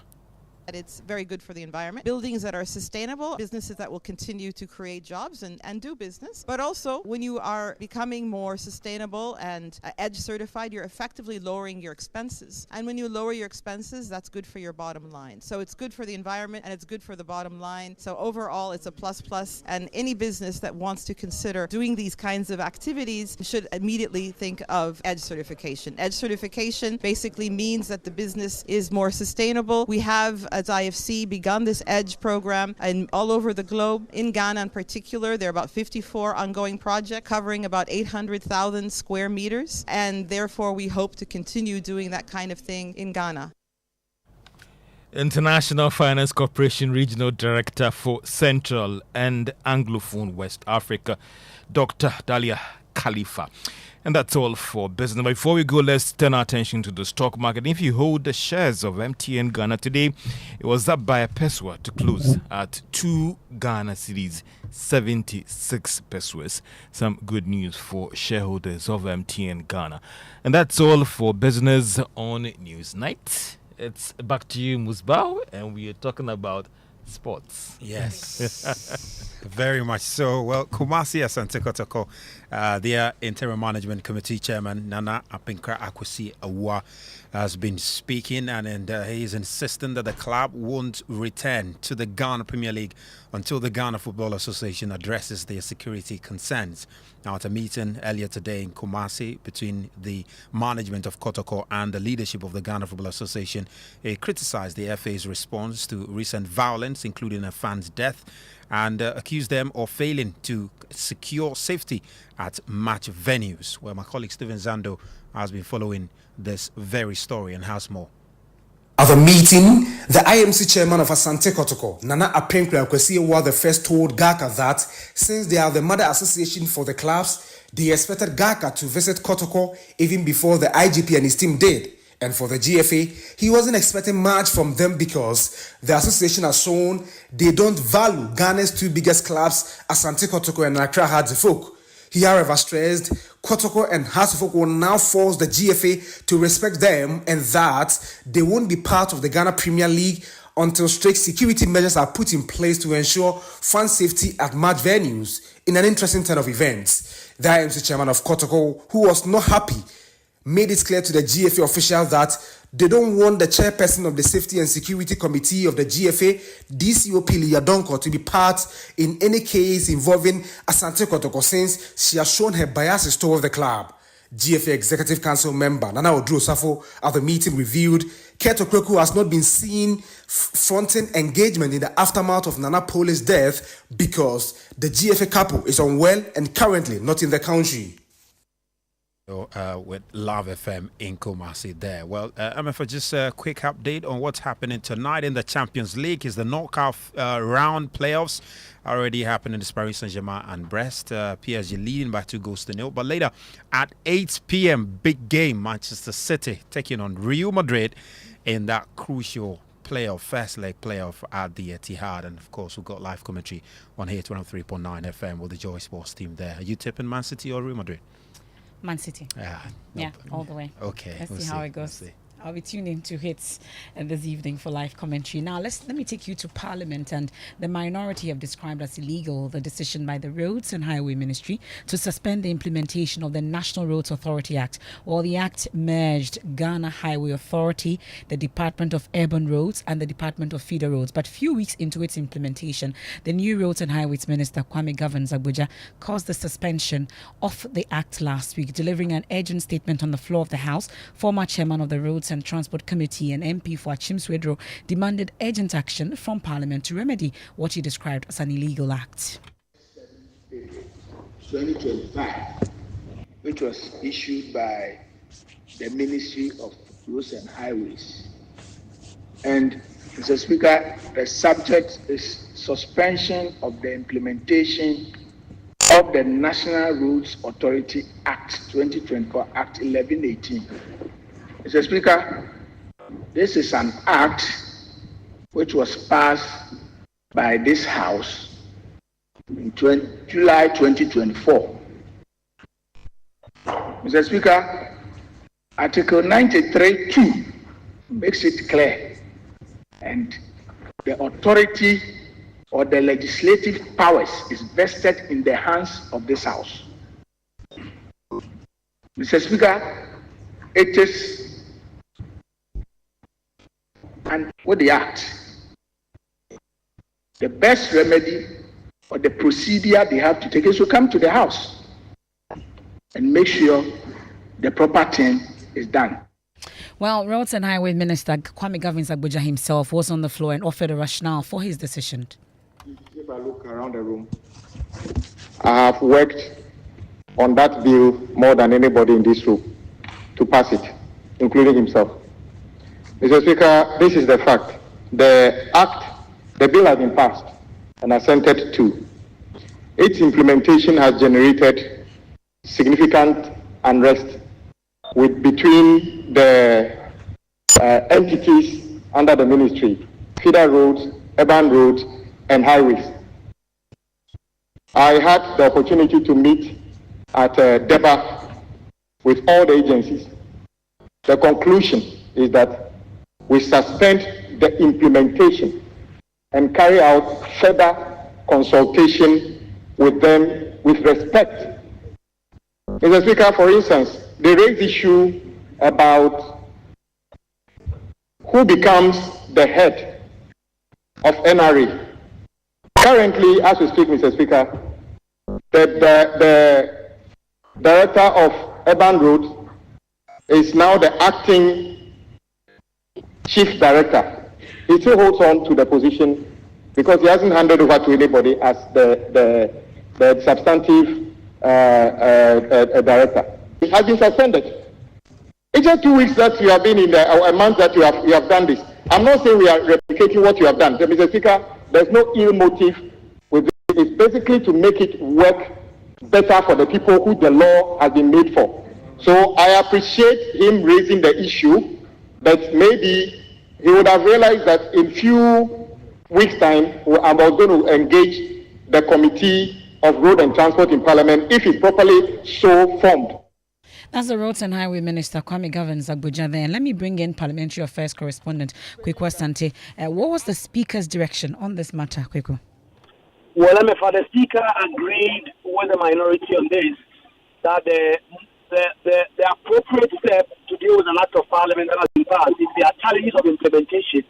It's very good for the environment. Buildings that are sustainable, businesses that will continue to create jobs and do business. But also, when you are becoming more sustainable and EDGE certified, you're effectively lowering your expenses. And when you lower your expenses, that's good for your bottom line. So it's good for the environment and it's good for the bottom line. So overall, it's a plus. And any business that wants to consider doing these kinds of activities should immediately think of EDGE certification. EDGE certification basically means that the business is more sustainable. We have, as IFC, begun this EDGE program and all over the globe. In Ghana in particular, there are about 54 ongoing projects covering about 800,000 square meters, and therefore we hope to continue doing that kind of thing in Ghana.
International Finance Corporation Regional Director for Central and Anglophone West Africa, Dr. Dalia Khalifa. And that's all for business. But before we go, let's turn our attention to the stock market. If you hold the shares of MTN Ghana today, it was up by a peso to close at 2 Ghana cedis, 76 pesos. Some good news for shareholders of MTN Ghana. And that's all for business on Newsnight. It's back to you, Musbao, and we are talking about sports.
Yes, very much so. Well, Kumasi Asante Kotoko, their interim management committee chairman, Nana Apinkra Akwesi Awa, has been speaking, and he is insisting that the club won't return to the Ghana Premier League until the Ghana Football Association addresses their security concerns. Now, at a meeting earlier today in Kumasi between the management of Kotoko and the leadership of the Ghana Football Association, he criticized the FA's response to recent violence, including a fan's death, and accused them of failing to secure safety at match venues. Well, my colleague Stephen Zando has been following this very story and has more.
At the meeting, the IMC chairman of Asante Kotoko, Nana Apinkra Akwesi Awa, the first told GACA that since they are the mother association for the clubs, they expected GACA to visit Kotoko even before the IGP and his team did. And for the GFA, he wasn't expecting much from them because the association has shown they don't value Ghana's two biggest clubs, Asante Kotoko and Accra Hearts of Oak. He, however, stressed Kotoko and Hearts of Oak will now force the GFA to respect them and that they won't be part of the Ghana Premier League until strict security measures are put in place to ensure fan safety at match venues. In an interesting turn of events, the IMC chairman of Kotoko, who was not happy, made it clear to the GFA officials that they don't want the chairperson of the Safety and Security Committee of the GFA, DCOP Liyadonko, to be part in any case involving Asante Kotoko since she has shown her biases towards the club. GFA Executive Council member Nana Odro Safo at the meeting revealed Keto Kweku has not been seen fronting engagement in the aftermath of Nana Pole's death because the GFA couple is unwell and currently not in the country.
With Love FM in Kumasi there. Well, Emefa, just a quick update on what's happening tonight in the Champions League. Is the knockout round playoffs already happening in Paris Saint-Germain and Brest. PSG leading by 2-0. But later at 8 p.m, big game, Manchester City taking on Real Madrid in that crucial first leg playoff at the Etihad. And of course, we've got live commentary on here 103.9 FM with the Joy Sports team there. Are you tipping Man City or Real Madrid?
Man City.
Yeah,
all the way.
Okay.
Let's see how it goes. I'll be tuning to hits this evening for live commentary. Now, let me take you to Parliament, and the minority have described as illegal the decision by the Roads and Highway Ministry to suspend the implementation of the National Roads Authority Act. While the act merged Ghana Highway Authority, the Department of Urban Roads, and the Department of Feeder Roads. But few weeks into its implementation, the new Roads and Highways Minister Kwame Govins-Agbodza caused the suspension of the act last week, delivering an urgent statement on the floor of the House. Former chairman of the Roads and Transport Committee and MP for Achim-Swedro demanded urgent action from Parliament to remedy what he described as an illegal act.
2025, which was issued by the Ministry of Roads and Highways. And, Mr. Speaker, the subject is suspension of the implementation of the National Roads Authority Act 2024, Act 1118. Mr. Speaker, this is an act which was passed by this House in July 2024. Mr. Speaker, Article 93(2) makes it clear, and the authority or the legislative powers is vested in the hands of this House. Mr. Speaker, it is, and with the act, the best remedy or the procedure they have to take is to come to the House and make sure the proper thing is done.
Well, Roads and Highway Minister Kwame Govins-Agbodza himself was on the floor and offered a rationale for his decision.
If I look around the room, I have worked on that bill more than anybody in this room to pass it, including himself. Mr. Speaker, this is the fact. The bill has been passed and assented to. Its implementation has generated significant unrest between the entities under the ministry, feeder roads, urban roads, and highways. I had the opportunity to meet at Deba with all the agencies. The conclusion is that we suspend the implementation and carry out further consultation with them with respect. Mr. Speaker, for instance, they raised the issue about who becomes the head of NRA. Currently, as we speak, Mr. Speaker, the Director of Urban Roads is now the acting Chief Director. He still holds on to the position because he hasn't handed over to anybody as the substantive director. He has been suspended. It's just 2 weeks that you have been in there, a month that you have done this. I'm not saying we are replicating what you have done. Mr. Speaker, there's no ill motive with it. It's basically to make it work better for the people who the law has been made for. So I appreciate him raising the issue, but maybe he would have realized that in few weeks' time, I was going to engage the Committee of Road and Transport in Parliament if it's properly so formed.
That's the Roads and Highway Minister Kwame Govins-Agbodza there. And let me bring in Parliamentary Affairs Correspondent Kweku Asante. What was the Speaker's direction on this matter, Kweku?
Well, Emefa, the Speaker agreed with the minority on this, that the appropriate step to deal with an act of Parliament that has been passed, if there are challenges of implementation,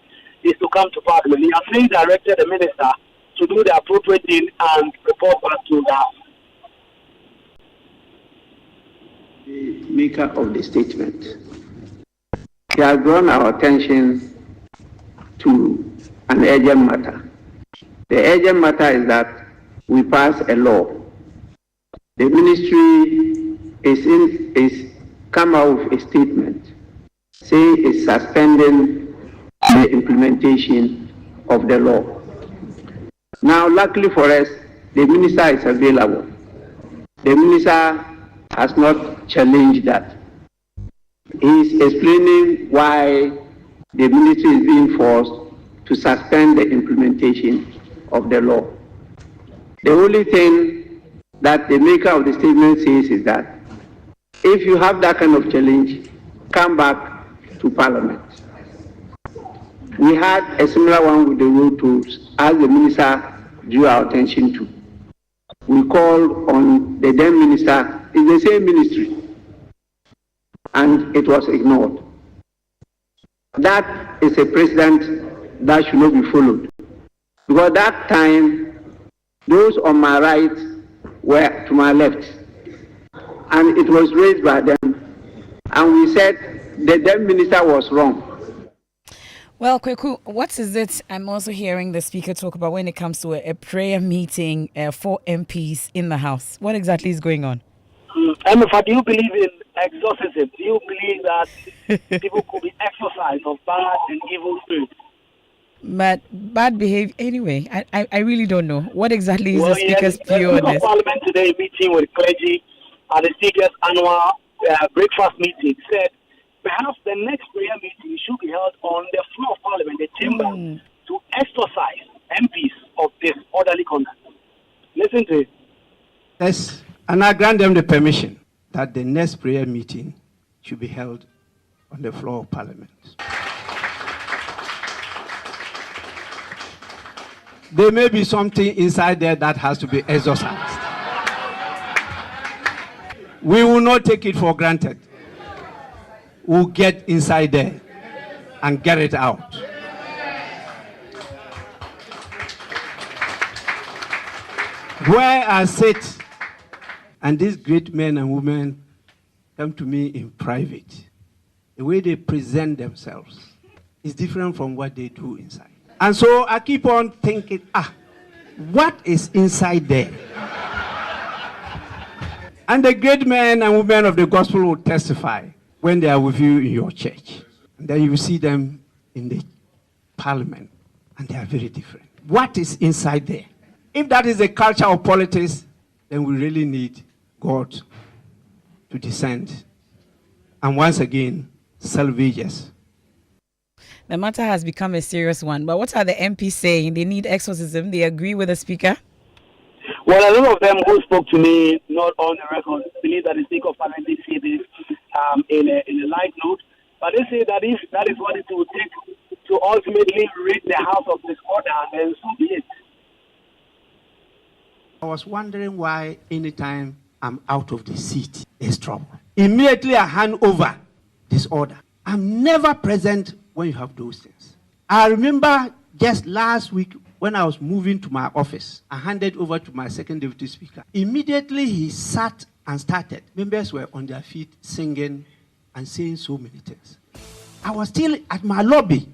is to come to Parliament. He has really directed the Minister to do the appropriate thing and report back to the House.
The maker of the statement, he has drawn our attention to an urgent matter. The urgent matter is that we pass a law. The ministry is come out with a statement saying it's suspending the implementation of the law. Now, luckily for us, the minister is available. The minister has not challenged that. He is explaining why the ministry is being forced to suspend the implementation of the law. The only thing that the maker of the statement says is that if you have that kind of challenge, come back to Parliament. We had a similar one with the road tolls, as the minister drew our attention to. We called on the then minister in the same ministry, and it was ignored. That is a precedent that should not be followed. Because that time, those on my right were to my left, and it was raised by them, and we said the then minister was wrong.
Well, Kweku, what is it I'm also hearing the speaker talk about when it comes to a prayer meeting for MPs in the House? What exactly is going on?
Emefa, do you believe in exorcism? Do you believe that people could be exorcised of bad and evil spirits?
But bad behavior, anyway, I really don't know. What exactly is the speaker's view on this?
Parliament today meeting with clergy at the speaker's annual breakfast meeting said perhaps the next prayer meeting should be held on the floor of Parliament, the chamber, to exorcise MPs of disorderly conduct. Listen to it.
Yes, and I grant them the permission that the next prayer meeting should be held on the floor of Parliament. There may be something inside there that has to be exorcised. We will not take it for granted. We'll get inside there and get it out. Where I sit, and these great men and women come to me in private, the way they present themselves is different from what they do inside. And so I keep on thinking, what is inside there? And the great men and women of the gospel will testify when they are with you in your church. And then you see them in the Parliament, and they are very different. What is inside there? If that is a culture of politics, then we really need God to descend and once again salvage us.
The matter has become a serious one, but what are the MPs saying? They need exorcism. They agree with the speaker?
Well, a lot of them who spoke to me, not on the record, believe that the Speaker of Parliament did say this in a light note, but they say that if that is what it will take to ultimately rid the House of disorder, then so be it.
I was wondering why anytime I'm out of the seat, there's trouble. Immediately I hand over disorder. I'm never present when you have those things. I remember just last week when I was moving to my office, I handed over to my second deputy speaker. Immediately he sat and started. Members were on their feet singing and saying so many things. I was still at my lobby.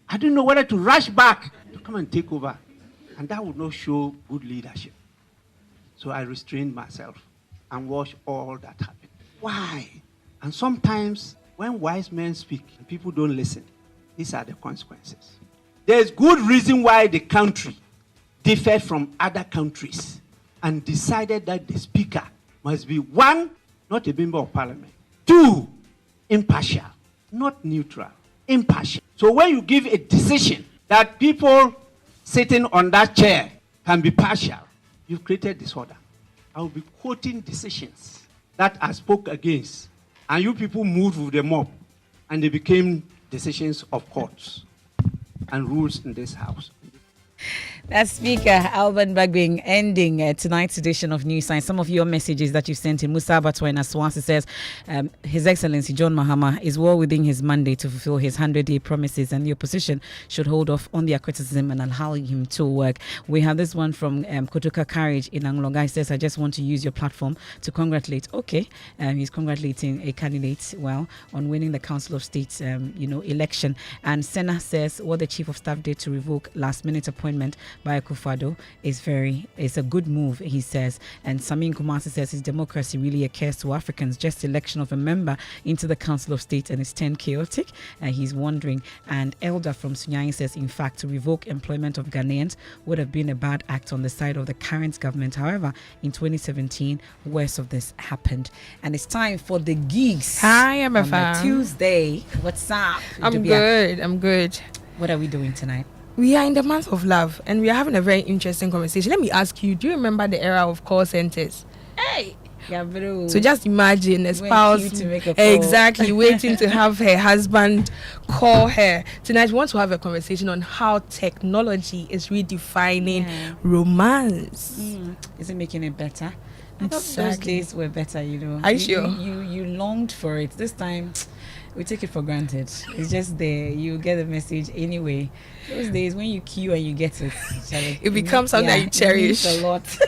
I didn't know whether to rush back to come and take over. And that would not show good leadership. So I restrained myself and watched all that happen. Why? And sometimes when wise men speak and people don't listen, these are the consequences. There's good reason why the country differed from other countries and decided that the speaker must be, one, not a member of parliament, two, impartial, not neutral, impartial. So when you give a decision that people sitting on that chair can be partial, you've created disorder. I will be quoting decisions that I spoke against, and you people moved with the mob, and they became decisions of courts and rules in this house.
That's Speaker Alban Bagbing ending tonight's edition of News Science. Some of your messages that you sent in. Musa Batwena Swasi says His Excellency John Mahama is well within his mandate to fulfill his 100-day promises, and the opposition should hold off on their criticism and allow him to work. We have this one from Kotoka Courage in Anglonga. He says, I just want to use your platform to congratulate. Okay, he's congratulating a candidate, well, on winning the Council of State, election. And Senna says what the Chief of Staff did to revoke last-minute appointment by Akufo-Addo is a good move, he says. And Samin Kumasi says, is democracy really a curse to Africans? Just election of a member into the Council of State and it's turned chaotic. He's wondering. And Elder from Sunyani says, in fact, to revoke employment of Ghanaians would have been a bad act on the side of the current government. However, in 2017, worse of this happened. And it's time for the gigs.
Hi, Emefa.
On Tuesday. What's up?
I'm good.
What are we doing tonight?
We are in the month of love, and we are having a very interesting conversation. Let me ask you, do you remember the era of call centers?
Hey! Yeah, bro.
So just imagine a spouse
to make a call.
exactly waiting to have her husband call her. Tonight we want to have a conversation on how technology is redefining romance.
Is it making it better? I thought those
Exactly.
days were better, you know.
Are you sure?
You longed for it. This time, we take it for granted. It's just there. You get the message anyway. Those days when you queue and you get it,
it becomes something that you cherish.
It means a lot.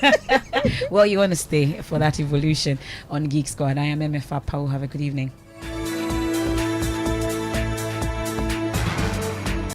Well, you want to stay for that evolution on Geek Squad. I am Emefa Apawu. Have a good evening.